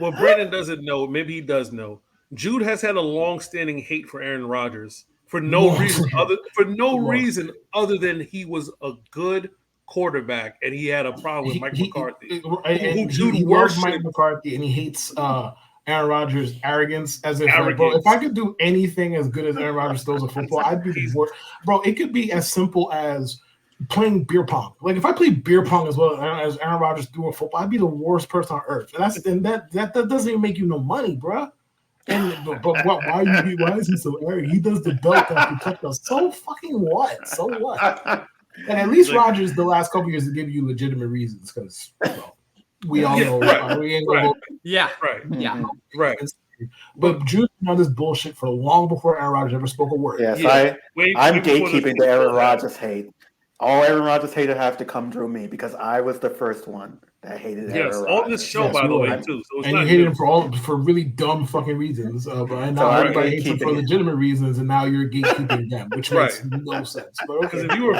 what Brandon doesn't know, maybe he does know. Jude has had a long-standing hate for Aaron Rodgers for no reason other than he was a good quarterback, and he had a problem with Mike McCarthy. He loves Mike McCarthy, and he hates Aaron Rodgers' arrogance. Bro, if I could do anything as good as Aaron Rodgers throws a football, I'd be the worst. Bro, it could be as simple as playing beer pong. Like, if I played beer pong as well as Aaron Rodgers threw a football, I'd be the worst person on earth. And that doesn't even make you no money, bro. But why is he so arrogant? He does the belt after touchdown. So fucking what? So what? And at least Rodgers, the last couple years, to give you legitimate reasons, because we all know we ain't gonna go. Right. But Jude on this bullshit for long before Aaron Rodgers ever spoke a word. Yes, I'm gatekeeping the Aaron Rodgers hate. All Aaron Rodgers hated have to come through me because I was the first one that hated Aaron Rodgers. On this show, by the way, too. So and you hated him for really dumb fucking reasons. And now everybody hates him for legitimate reasons, and now you're gatekeeping them, which makes no sense. Because if you were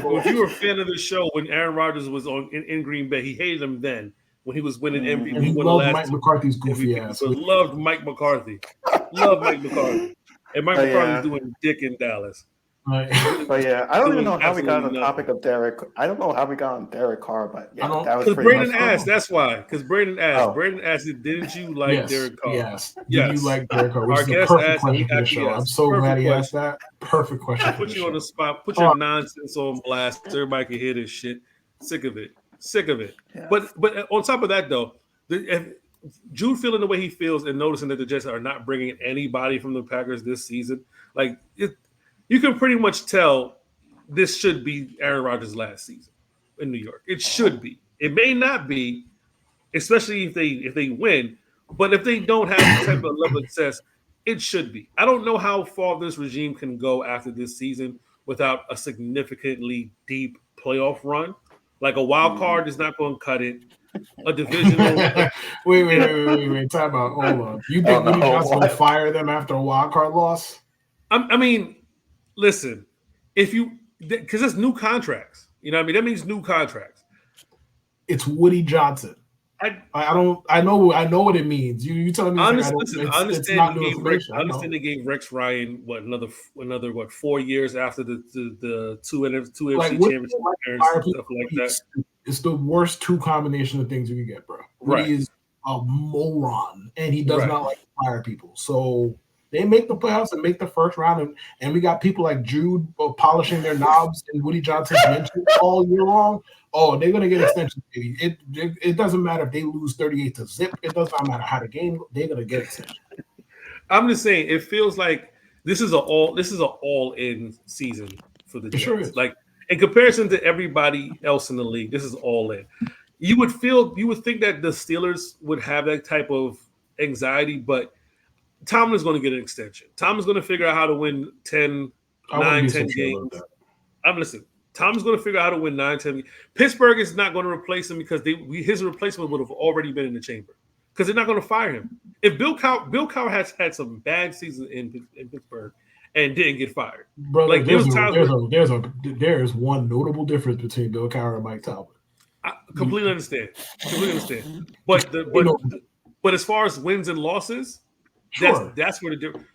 a fan of the show when Aaron Rodgers was in Green Bay, he hated him then when he was winning MVP. And he loved Mike McCarthy's goofy ass. So loved Mike McCarthy. Loved Mike McCarthy. And Mike McCarthy's doing dick in Dallas. But yeah, I don't even know how we got on the topic of Derek. I don't know how we got on Derek Carr, but yeah, that was pretty Brandon asked. That's why. Because Brandon asked. Brandon asked, "Didn't you like Derek Carr?" Yes. Did you like Derek Carr? Which is a perfect question for the show. I'm so glad he asked that. Perfect question. Put you on the spot. Put your nonsense on blast. So everybody can hear this shit. Sick of it. Yeah. But on top of that, though, Jude feeling the way he feels and noticing that the Jets are not bringing anybody from the Packers this season, like it. You can pretty much tell this should be Aaron Rodgers' last season in New York. It should be. It may not be, especially if they win, but if they don't have the type of level of success, it should be. I don't know how far this regime can go after this season without a significantly deep playoff run. Like a wild card is not going to cut it. A divisional. Wait. Time out. Hold on. You think Woody Johnson will fire them after a wild card loss? I mean. Listen, because it's new contracts, you know what I mean? That means new contracts. It's Woody Johnson. I know what it means. You telling me? I understand they gave Rex Ryan another 4 years after the two NFC championships and stuff like that. It's the worst two combination of things you can get, bro. Woody is a moron, and he does not like to fire people. So. They make the playoffs and make the first round, and we got people like Jude polishing their knobs and Woody Johnson's mention all year long. Oh, they're gonna get extensions. It doesn't matter if they lose 38-0. It does not matter how the game. They're gonna get extensions. I'm just saying, it feels like this is an all-in season for the Jets. Sure is. Like in comparison to everybody else in the league, this is all in. You would think that the Steelers would have that type of anxiety, but Tomlin's going to get an extension. Tomlin's going to figure out how to win 10 games. Tomlin's going to figure out how to win 9, 10 games. Pittsburgh is not going to replace him because his replacement would have already been in the chamber because they're not going to fire him. If Bill Cowher has had some bad seasons in Pittsburgh and didn't get fired. Bro, like there's one notable difference between Bill Cowher and Mike Tomlin. I completely understand. But as far as wins and losses, that's where the difference.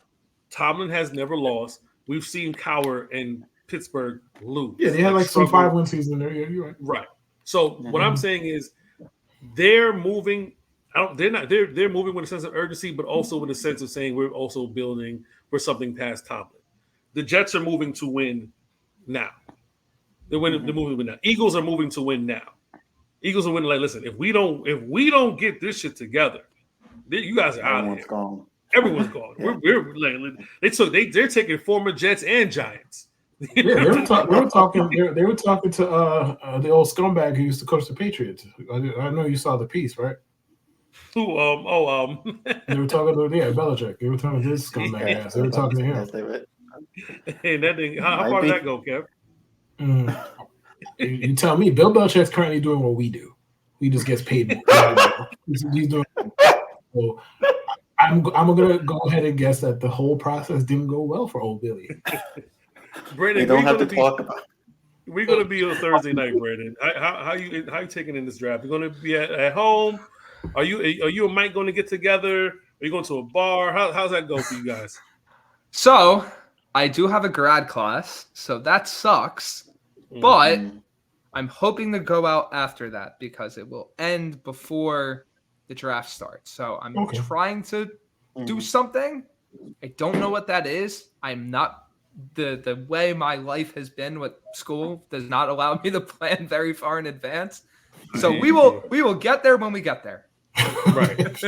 Tomlin has never lost. We've seen Cowher and Pittsburgh lose. Yeah, they had like some 5-win season there. Yeah, you're right. Right. So what I'm saying is they're moving. They're moving with a sense of urgency, but also with a sense of saying we're also building for something past Tomlin. The Jets are moving to win now. They're moving to win now. Eagles are moving to win now. Eagles are winning. Like, listen, if we don't get this shit together, you guys are out of here. Gone. Everyone's gone. Yeah. They're taking former Jets and Giants. Yeah, they were talking to the old scumbag who used to coach the Patriots. I know you saw the piece, right? Who? They were talking to Belichick. They were talking to this scumbag ass. They were talking to him. Hey, that thing. How far did that go, Kev? You tell me. Bill Belichick's currently doing what we do. He just gets paid more. He's doing. So I'm gonna go ahead and guess that the whole process didn't go well for old Billy. Brandyn, we don't have to talk about. We're gonna be on Thursday night, Brandyn. How you taking in this draft? You're gonna be at home? Are you and Mike going to get together? Are you going to a bar? How's that go for you guys? So I do have a grad class, so that sucks. But I'm hoping to go out after that because it will end before the draft starts. So I'm trying to do something. I don't know what that is. I'm not the way my life has been with school does not allow me to plan very far in advance. So we will get there when we get there. Right.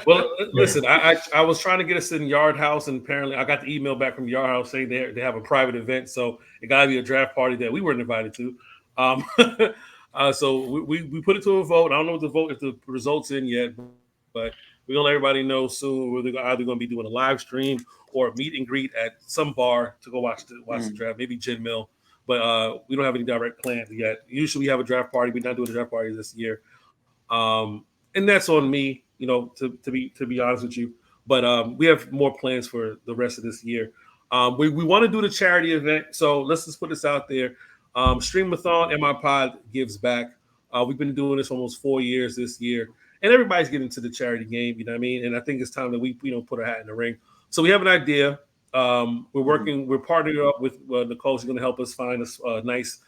Well, listen, I was trying to get us in Yard House, and apparently I got the email back from Yard House saying they have a private event, so it got to be a draft party that we weren't invited to. So we put it to a vote. I don't know if the results in yet, but we're gonna let everybody know soon. We're either going to be doing a live stream or a meet and greet at some bar to go watch the draft, maybe Gin Mill. But we don't have any direct plans yet. Usually we have a draft party. We're not doing a draft party this year. And that's on me, to be honest with you. But we have more plans for the rest of this year. We want to do the charity event. So let's just put this out there. Streamathon and my pod gives back. We've been doing this almost 4 years this year. And everybody's getting to the charity game, you know what I mean? And I think it's time that we put our hat in the ring. So we have an idea. We're partnering up with Nicole. She's going to help us find a nice,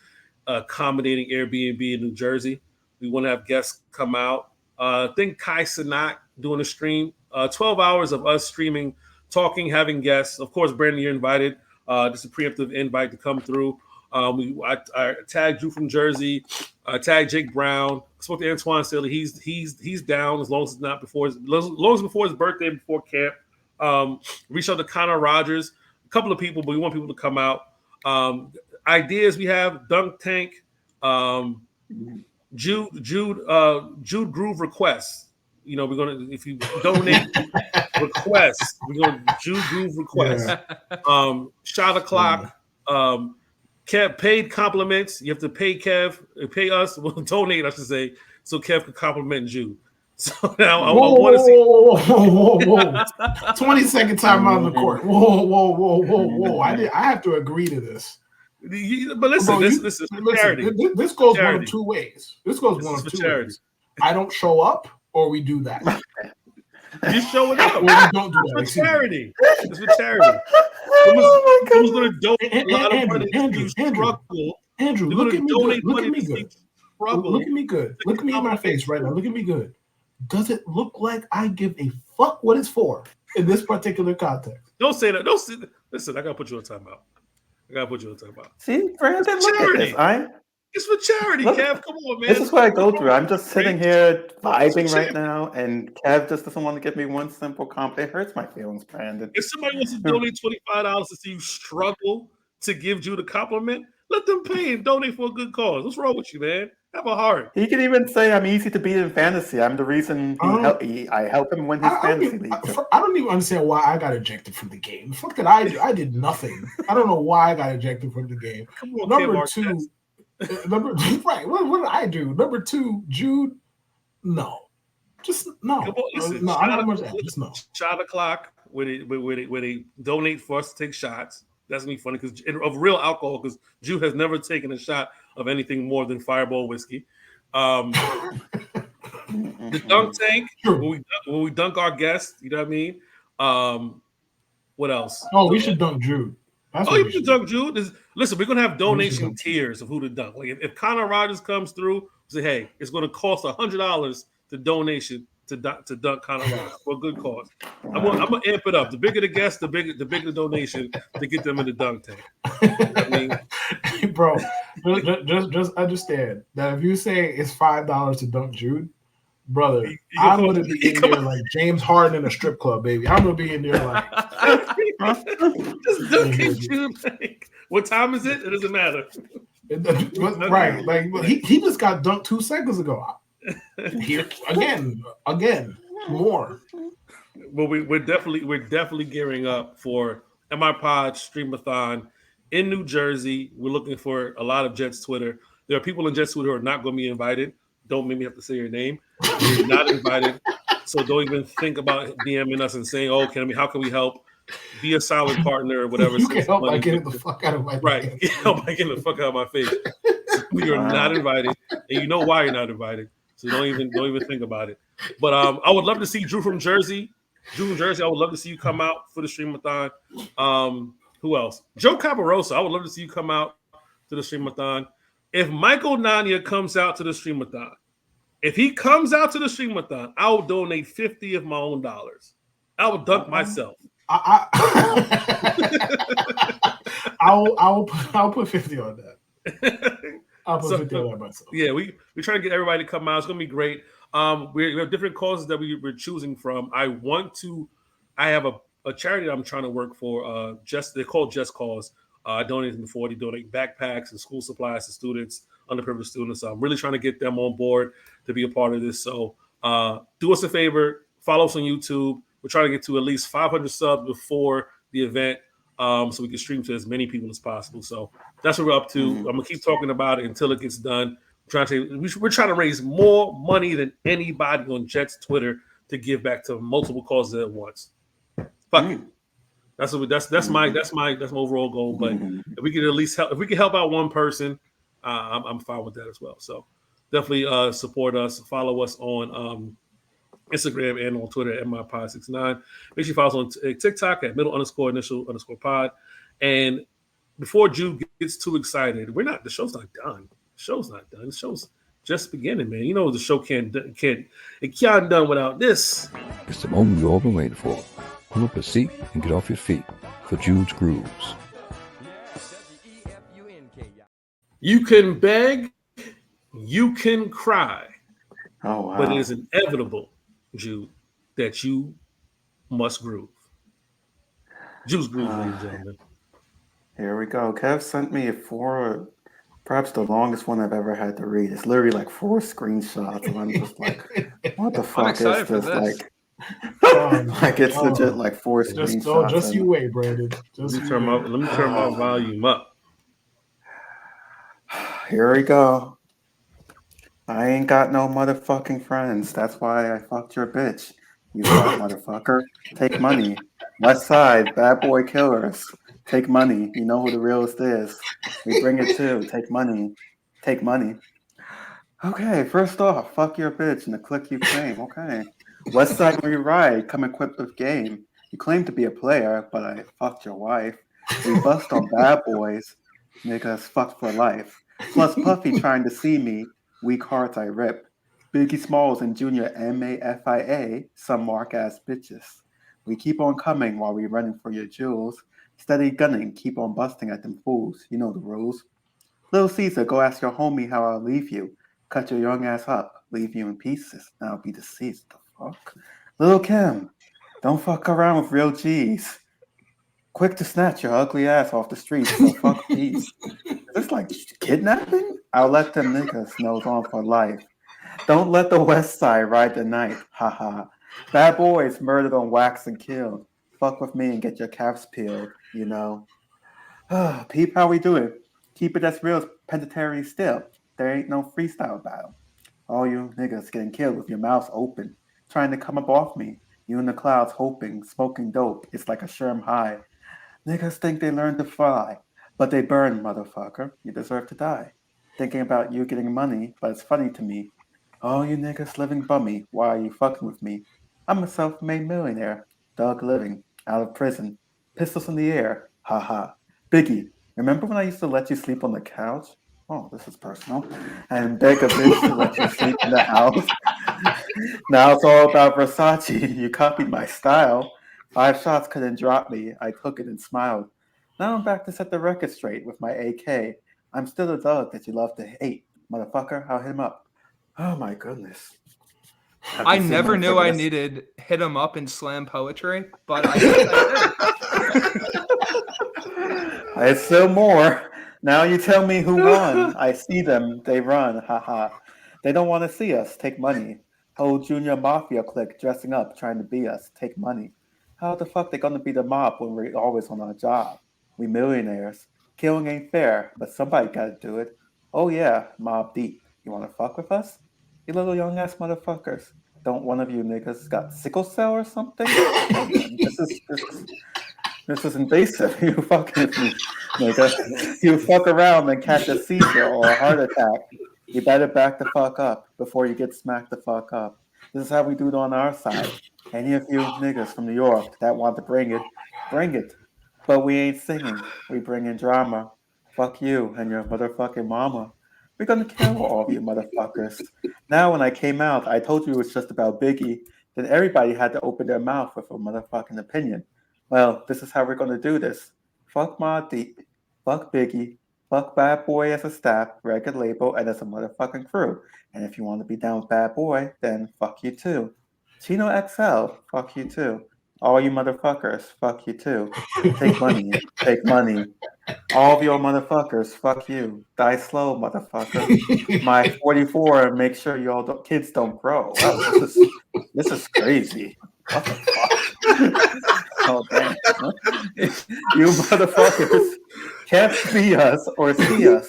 accommodating Airbnb in New Jersey. We want to have guests come out. I think Kai Cenat doing a stream. 12 hours of us streaming, talking, having guests. Of course, Brandyn, you're invited. Just a preemptive invite to come through. I tagged Drew from Jersey. I tagged Jake Brown. I spoke to Antoine Staley. He's down as long as it's not before his birthday, before camp. Reached out to Connor Rogers, a couple of people, but we want people to come out. Ideas we have: Dunk Tank, Jude Groove requests. We're gonna, if you donate requests, we're gonna Jude Groove requests. Shot o'clock. Kev paid compliments. You have to pay Kev, pay us. Well, donate, I should say, so Kev can compliment Jude. So now I want to see. Whoa. 20-second time out on the court. Whoa. I have to agree to this. But listen, this is charity. This goes one of two ways. This goes one of two ways. I don't show up, or we do that. You showing up. Or we don't do that. It's for charity. It's for charity. Who's going to donate a lot of money? Andrew, look at me good. Look at me good. Look at me good. Look at me in my face right now. Look at me good. Does it look like I give a fuck what it's for in this particular context? Don't say that. Listen, I got to put you on timeout. See, Brandyn, look at this. It's for charity, Kev. Come on, man. This is what I go through. I'm just sitting here vibing right now, and Kev just doesn't want to give me one simple compliment. It hurts my feelings, Brandyn. If somebody wants to donate $25 to see you struggle to give Jude a compliment, let them pay and donate for a good cause. What's wrong with you, man? Have a heart. He can even say I'm easy to beat in fantasy. I'm the reason I help him win his fantasy league. I don't even understand why I got ejected from the game. The fuck did I do? I did nothing. I don't know why I got ejected from the game. Come on, Number two. Right. What did I do? Number two, Jude. No, just no. Listen, no. I'm not much. Just no. Shot o'clock where they donate for us to take shots. That's gonna be funny because of real alcohol. Because Jude has never taken a shot of anything more than Fireball whiskey. The dunk tank when we dunk our guests. You know what I mean? What else? Oh, we should dunk Jude. That's Oh, what you we should should dunk Jude. Listen, we're gonna have donation dunk tiers of who to dunk. Like if Connor Rogers comes through, say, hey, it's gonna cost $100 to donation to dunk Connor Rogers for a good cause. I'm gonna amp it up. The bigger the guest, the bigger the donation to get them in the dunk tank. I mean, bro, just understand that if you say it's $5 to dunk Jude, brother, I'm gonna be in there like James Harden in a strip club, baby. I'm gonna be in there like just dunking Jude. Like, what time is it? It doesn't matter. Right, like he just got dunked 2 seconds ago. Here again, more. But we're definitely gearing up for MI Pod Streamathon in New Jersey. We're looking for a lot of Jets Twitter. There are people in Jets Twitter who are not going to be invited. Don't make me have to say your name. You're not invited. So don't even think about DMing us and saying, "Oh, how can we help?" Be a solid partner or whatever. You can help by getting the fuck out of my right. face. Help by getting the fuck out of my face. So you're not invited, and you know why you're not invited. So don't even think about it. But I would love to see Drew from Jersey. I would love to see you come out for the Streamathon. Who else? Joe Caparosa. I would love to see you come out to the Streamathon. If Michael Nania comes out to the Streamathon, I will donate 50 of my own dollars. I will dunk myself. I'll put 50 on that. I'll put 50 on that myself. Yeah, we try to get everybody to come out. It's gonna be great. We have different causes that we're choosing from. I have a charity that I'm trying to work for. They're called Just Cause. I donated them before. They donate backpacks and school supplies to students, underprivileged students. So I'm really trying to get them on board to be a part of this. So do us a favor, follow us on YouTube. We're trying to get to at least 500 subs before the event, so we can stream to as many people as possible. So that's what we're up to. I'm gonna keep talking about it until it gets done. We're trying to raise more money than anybody on Jets Twitter to give back to multiple causes at once. Fuck it. That's my overall goal. But if we can at least help, if we can help out one person, I'm fine with that as well. So definitely support us, follow us on Instagram and on Twitter at MyPod69. Make sure you follow us on TikTok at _initial_pod. And before Jude gets too excited, the show's not done. The show's just beginning, man. You know the show can't done without this. It's the moment we've all been waiting for. Pull up a seat and get off your feet for Judes Grooves. You can beg, you can cry. Oh, wow. But it is inevitable, Jude, that you must groove. Jude's Grooves, ladies and gentlemen. Here we go. Kev sent me perhaps the longest one I've ever had to read. It's literally like 4 screenshots, and I'm just like, what the fuck is this? Like it's legit like 4 screenshots. Just you wait, Brandon. Let me turn my volume up. Here we go. I ain't got no motherfucking friends. That's why I fucked your bitch. You fuck motherfucker. Take money. West Side, bad boy killers. Take money. You know who the realest is. We bring it too. Take money. Take money. Okay, first off, fuck your bitch and the click you claim. Okay. West Side where you ride, come equipped with game. You claim to be a player, but I fucked your wife. We bust on bad boys. Niggas fucked for life. Plus Puffy trying to see me. Weak hearts I rip. Biggie Smalls and Junior MAFIA, some mark-ass bitches. We keep on coming while we running for your jewels. Steady gunning, keep on busting at them fools. You know the rules. Little Caesar, go ask your homie how I'll leave you. Cut your young ass up, leave you in pieces. Now be deceased. The fuck? Little Kim, don't fuck around with real G's. Quick to snatch your ugly ass off the streets, so fuck peace. Is this like kidnapping? I'll let them niggas nose on for life. Don't let the West Side ride the night. Haha. Bad boys murdered on wax and killed. Fuck with me and get your calves peeled, you know. Peep how we do it. Keep it as real as Pentatary still. There ain't no freestyle battle. All you niggas getting killed with your mouths open. Trying to come up off me. You in the clouds hoping, smoking dope. It's like a Sherm high. Niggas think they learned to fly. But they burn, motherfucker. You deserve to die. Thinking about you getting money, but it's funny to me. Oh, you niggas living bummy. Why are you fucking with me? I'm a self-made millionaire. Dog living. Out of prison. Pistols in the air. Ha ha. Biggie, remember when I used to let you sleep on the couch? Oh, this is personal. And beg a bitch to let you sleep in the house. Now it's all about Versace. You copied my style. 5 shots couldn't drop me. I took it and smiled. Now I'm back to set the record straight with my AK. I'm still the dog that you love to hate. Motherfucker, I'll hit him up. Oh my goodness. I never knew I needed hit 'em up in slam poetry, but I guess I did. It's still more. Now you tell me who won. I see them. They run. Haha. They don't want to see us. Take money. Whole junior mafia clique dressing up, trying to be us. Take money. How the fuck they gonna be the mob when we're always on our job? We millionaires. Killing ain't fair, but somebody gotta do it. Oh yeah, Mob Deep. You wanna fuck with us? You little young ass motherfuckers. Don't one of you niggas got sickle cell or something? This is invasive. You fucking with me, nigga. You fuck around and catch a seizure or a heart attack. You better back the fuck up before you get smacked the fuck up. This is how we do it on our side. Any of you niggas from New York that want to bring it, bring it. But we ain't singing. We bring in drama. Fuck you and your motherfucking mama. We're gonna kill all of you motherfuckers. Now when I came out, I told you it was just about Biggie. Then everybody had to open their mouth with a motherfucking opinion. Well, this is how we're gonna do this. Fuck Mobb Deep. Fuck Biggie. Fuck Bad Boy as a staff, record label, and as a motherfucking crew. And if you want to be down with Bad Boy, then fuck you too. Chino XL, fuck you too. All you motherfuckers, fuck you too. Take money, take money. All of your motherfuckers, fuck you. Die slow, motherfucker. My 44, make sure y'all kids don't grow. Wow, this is crazy. What the fuck? Oh, damn. You motherfuckers can't see us or see us.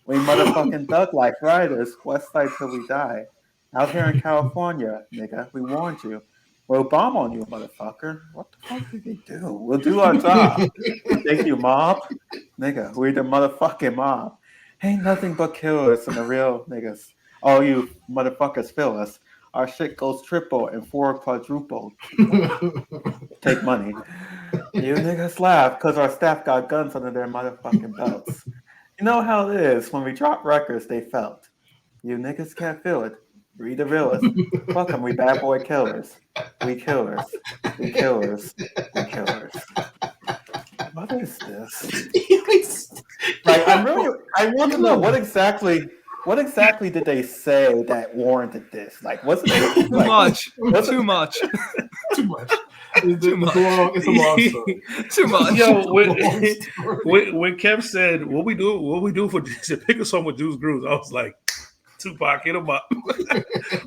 We motherfucking thug like riders, west side till we die. Out here in California, nigga, we warned you. We'll bomb on you, motherfucker. What the fuck did they do? We'll do our job. Thank you, mob. Nigga, we the motherfucking mob. Ain't nothing but killers and the real niggas. All you motherfuckers feel us. Our shit goes triple and 4 quadruple. Take money. You niggas laugh because our staff got guns under their motherfucking belts. You know how it is. When we drop records, they felt. You niggas can't feel it. Read the realist. Fuck them, we bad boy killers. We killers. We killers. We killers. What is this? Like, I want to know what exactly did they say that warranted this? Like, wasn't it too much? Too much. Too much. It's a long story. Too much. Yo, when Kev said what we do for to pick a song with Judes Grooves, I was like, Tupac, hit him up.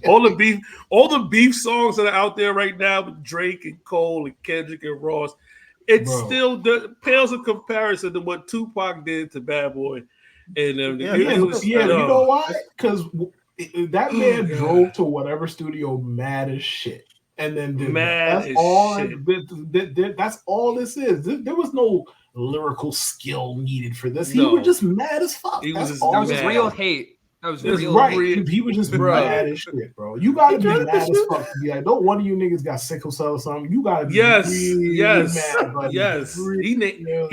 all the beef songs that are out there right now with Drake and Cole and Kendrick and Ross, it still pales in comparison to what Tupac did to Bad Boy. And you know why? Because that man drove to whatever studio mad as shit, and then did mad that's all. That's all this is. There was no lyrical skill needed for this. He was just mad as fuck. That was real hate. That was real. Right. He was just mad as shit, bro. You gotta be mad as fuck to be like, don't one of you niggas got sickle cell or something. You gotta be really mad, buddy. Yes. He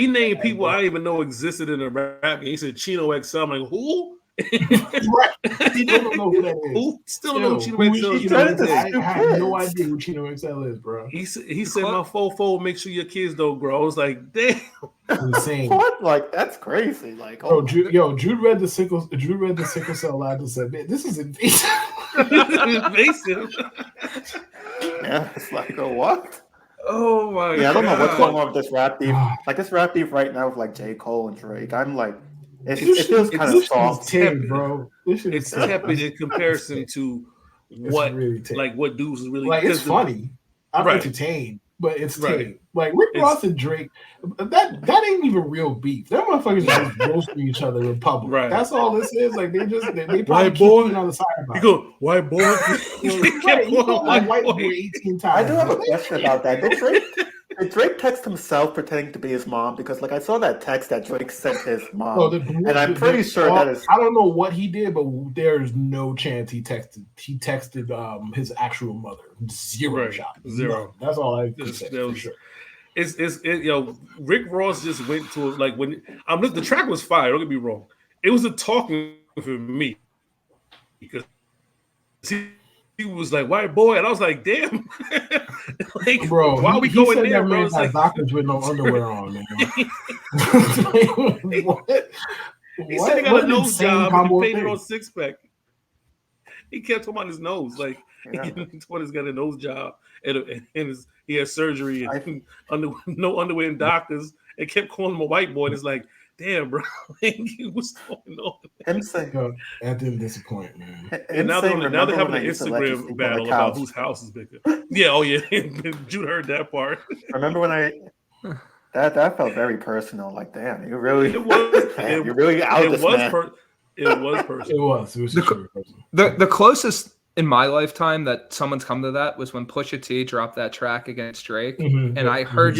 named people I didn't even know existed in the rap game. He said Chino XL. I'm like, who? Right. He don't know who that is. Who? Still don't know who Chino XL is. I have no idea who Chino XL is, bro. He said my fofo make sure your kids don't grow. I was like, damn. Insane. What? Like, that's crazy. Like, Jude read the sickle cell line and said, man, this is invasive. Invasive. Yeah, it's like, what? Oh my god. Yeah, I don't know what's going on with this rap beef. Like, this rap beef right now with like J. Cole and Drake. I'm like, it feels kind of soft, bro. It's tepid in comparison to what dudes is really like. It's funny. I'm entertained, but it's tame. Like Rick Ross and Drake, that ain't even real beef. That motherfuckers just roasting each other in public. Right. That's all this is. Like they probably keep on the side about it. You go, white boy. White boy 18 times. I do have a question about that. Did Drake text himself pretending to be his mom? Because like I saw that text that Drake sent his mom, and I'm pretty sure that is. I don't know what he did, but there's no chance he texted. He texted his actual mother. Zero shot. Zero. No, that's all I can say for sure. Rick Ross just went to like when the track was fire. Don't get me wrong. It was a talking for me because he was like white boy, and I was like, damn, like, bro, why are we going there, bro? It's like doctors with no underwear on, man. What? He said he got a nose job and he painted on six pack. He kept talking about his nose, like he told he's got a nose job and he had surgery and no underwear and doctors, and kept calling him a white boy. And it's like, damn, bro, what's going on? Him saying that didn't disappoint, man. And now they're having an Instagram battle about whose house is bigger. Yeah, oh yeah, Jude heard that part. Remember when that felt very personal. Like, damn, you really it was you really out this man. It was personal. It was personal. The closest in my lifetime that someone's come to that was when Pusha T dropped that track against Drake, and I heard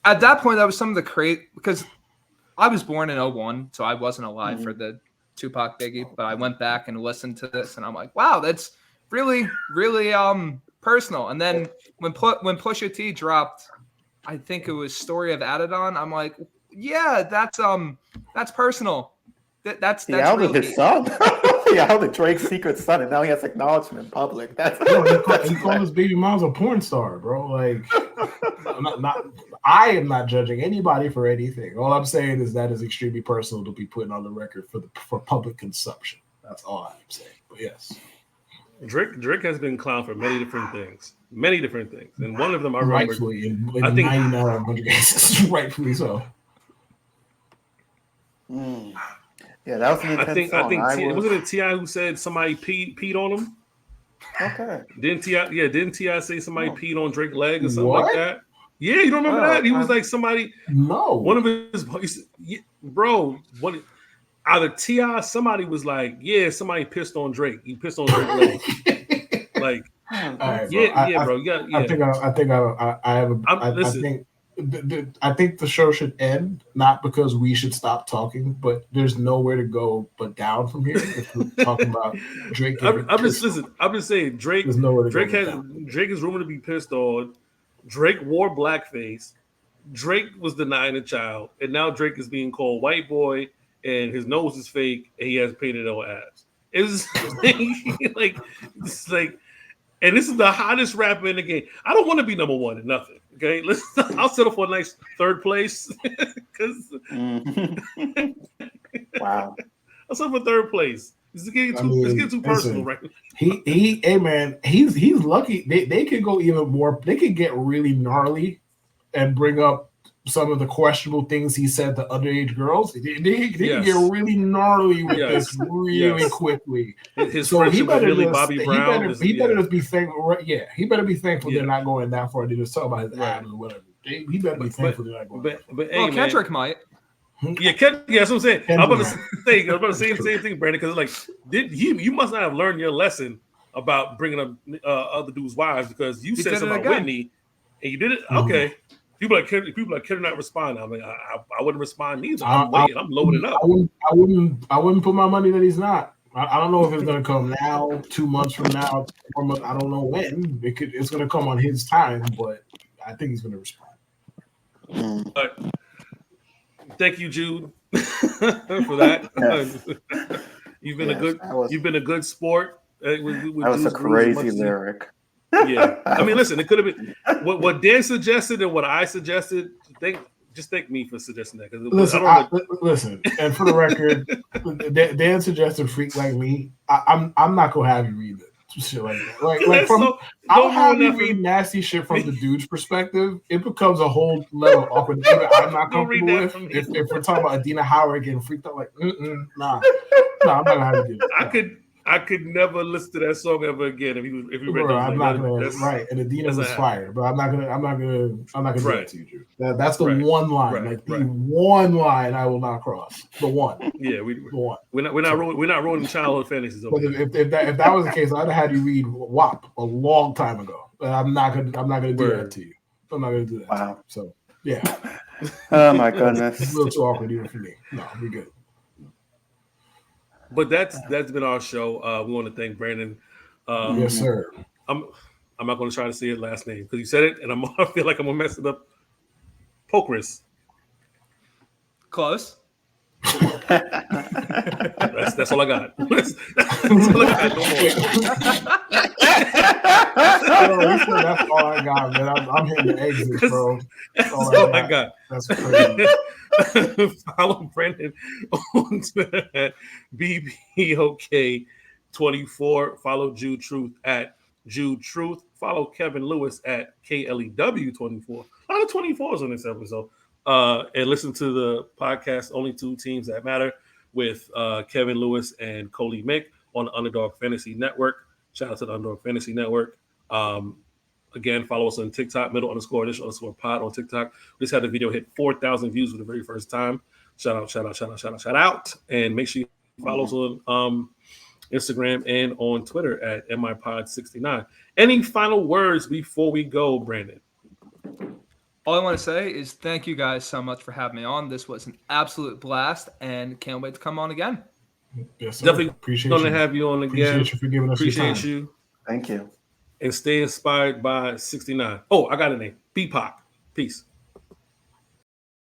at that point that was some of the because I was born in 2001, so I wasn't alive for the Tupac Biggie, but I went back and listened to this, and I'm like, wow, that's really, really personal. And then when Pusha T dropped, I think it was Story of Adidon, I'm like, yeah, that's personal. That's he outed his son. He outed Drake's secret son, and now he has acknowledgement in public. That's he called his baby mom's a porn star, bro. Like, I am not judging anybody for anything. All I'm saying is that is extremely personal to be putting on the record for public consumption. That's all I'm saying. But yes, Drake has been clowned for many different things, and one of them I remember. Rightfully, in 99 out of 100 cases, rightfully so. Yeah, that was an intense song. Wasn't it T.I. who said somebody peed on him? Okay. Didn't T.I. say somebody peed on Drake's leg or something like that? Yeah, you don't remember that? He was like somebody. No. One of his bro. Either T.I. somebody was like, yeah, somebody pissed on Drake. He pissed on Drake's leg. Like, right, bro. I think the show should end, not because we should stop talking, but there's nowhere to go but down from here if we're talking about Drake. I'm just saying Drake. There's nowhere to go. Drake is rumored to be pissed on. Drake wore blackface. Drake was denying a child, and now Drake is being called white boy, and his nose is fake, and he has painted on abs. It's like, and this is the hottest rapper in the game. I don't want to be number one in nothing. Okay, I'll settle for a nice third place. Wow, I'll settle for third place. It's getting too personal, right? Hey man, he's lucky. They could go even more. They could get really gnarly and bring up some of the questionable things he said to underage girls. They can get really gnarly with this really quickly. His friendship with Millie Bobby Brown. He better just be thankful. Yeah, he better be thankful they're not going that far. They just talk about his abs or whatever. He better be thankful they're not going. But hey, Kendrick might. Yeah, that's what I'm saying. I'm about to say the same thing, Brandon, because like, you must not have learned your lesson about bringing up other dudes' wives, because you said something about Whitney, and you did it. Okay. People like Kendrick not respond. I mean, I wouldn't respond either. I'm waiting. I'm loading up. I wouldn't put my money that he's not. I don't know if it's going to come now, 2 months from now, 4 months. I don't know when. It's going to come on his time, but I think he's going to respond. Thank you, Jude, for that. You've been a good sport. That was a crazy lyric. Yeah, I mean, listen, it could have been what Dan suggested and what I suggested. Thank me for suggesting that. Listen, and for the record, Dan suggested "Freak Like Me." I'm not gonna have you read it. Shit like that. I'll have you read nasty shit from the dude's perspective. It becomes a whole level of awkward. I'm not comfortable with. If we're talking about Adina Howard getting freaked out, like, nah, I'm not gonna have you do it. I could never listen to that song ever again if you read that. I'm not gonna and Adina was fire, but I'm not gonna do that to you, Drew. That's the one line, the one line I will not cross. The one. Yeah, we're not ruining childhood fantasies. But if that was the case, I'd have had you read WAP a long time ago. But I'm not gonna do that to you. I'm not gonna do that. Wow. So yeah. Oh my goodness. It's a little too awkward even for me. No, we're good. But that's been our show. We want to thank Brandon. Yes, sir. I'm not going to try to say his last name because you said it, and I feel like I'm gonna mess it up Pokrass. Close. That's all I got. That's all I got. No more. That's all I got, man. I'm hitting the exit, bro. That's all I got. That's crazy. Follow Brandon on Twitter at BBOK24. Follow Jude Truth at Jude Truth. Follow Kevin Lewis at KLEW24. A lot of 24s on this episode. And listen to the podcast Only Two Teams That Matter with Kevin Lewis and Coley Mick on the Underdog Fantasy Network. Shout out to the Underdog Fantasy Network. Again, follow us on TikTok, middle_edition_pod on TikTok. We just had the video hit 4,000 views for the very first time. Shout out. And make sure you follow us on Instagram and on Twitter at MIPod69. Any final words before we go, Brandon? All I want to say is thank you guys so much for having me on. This was an absolute blast, and can't wait to come on again. Yes, sir. Definitely appreciate going you. to have you on again. Appreciate you for giving us your Appreciate time. you. Thank you. And stay inspired by 69. Oh, I got a name. BPOC. Peace.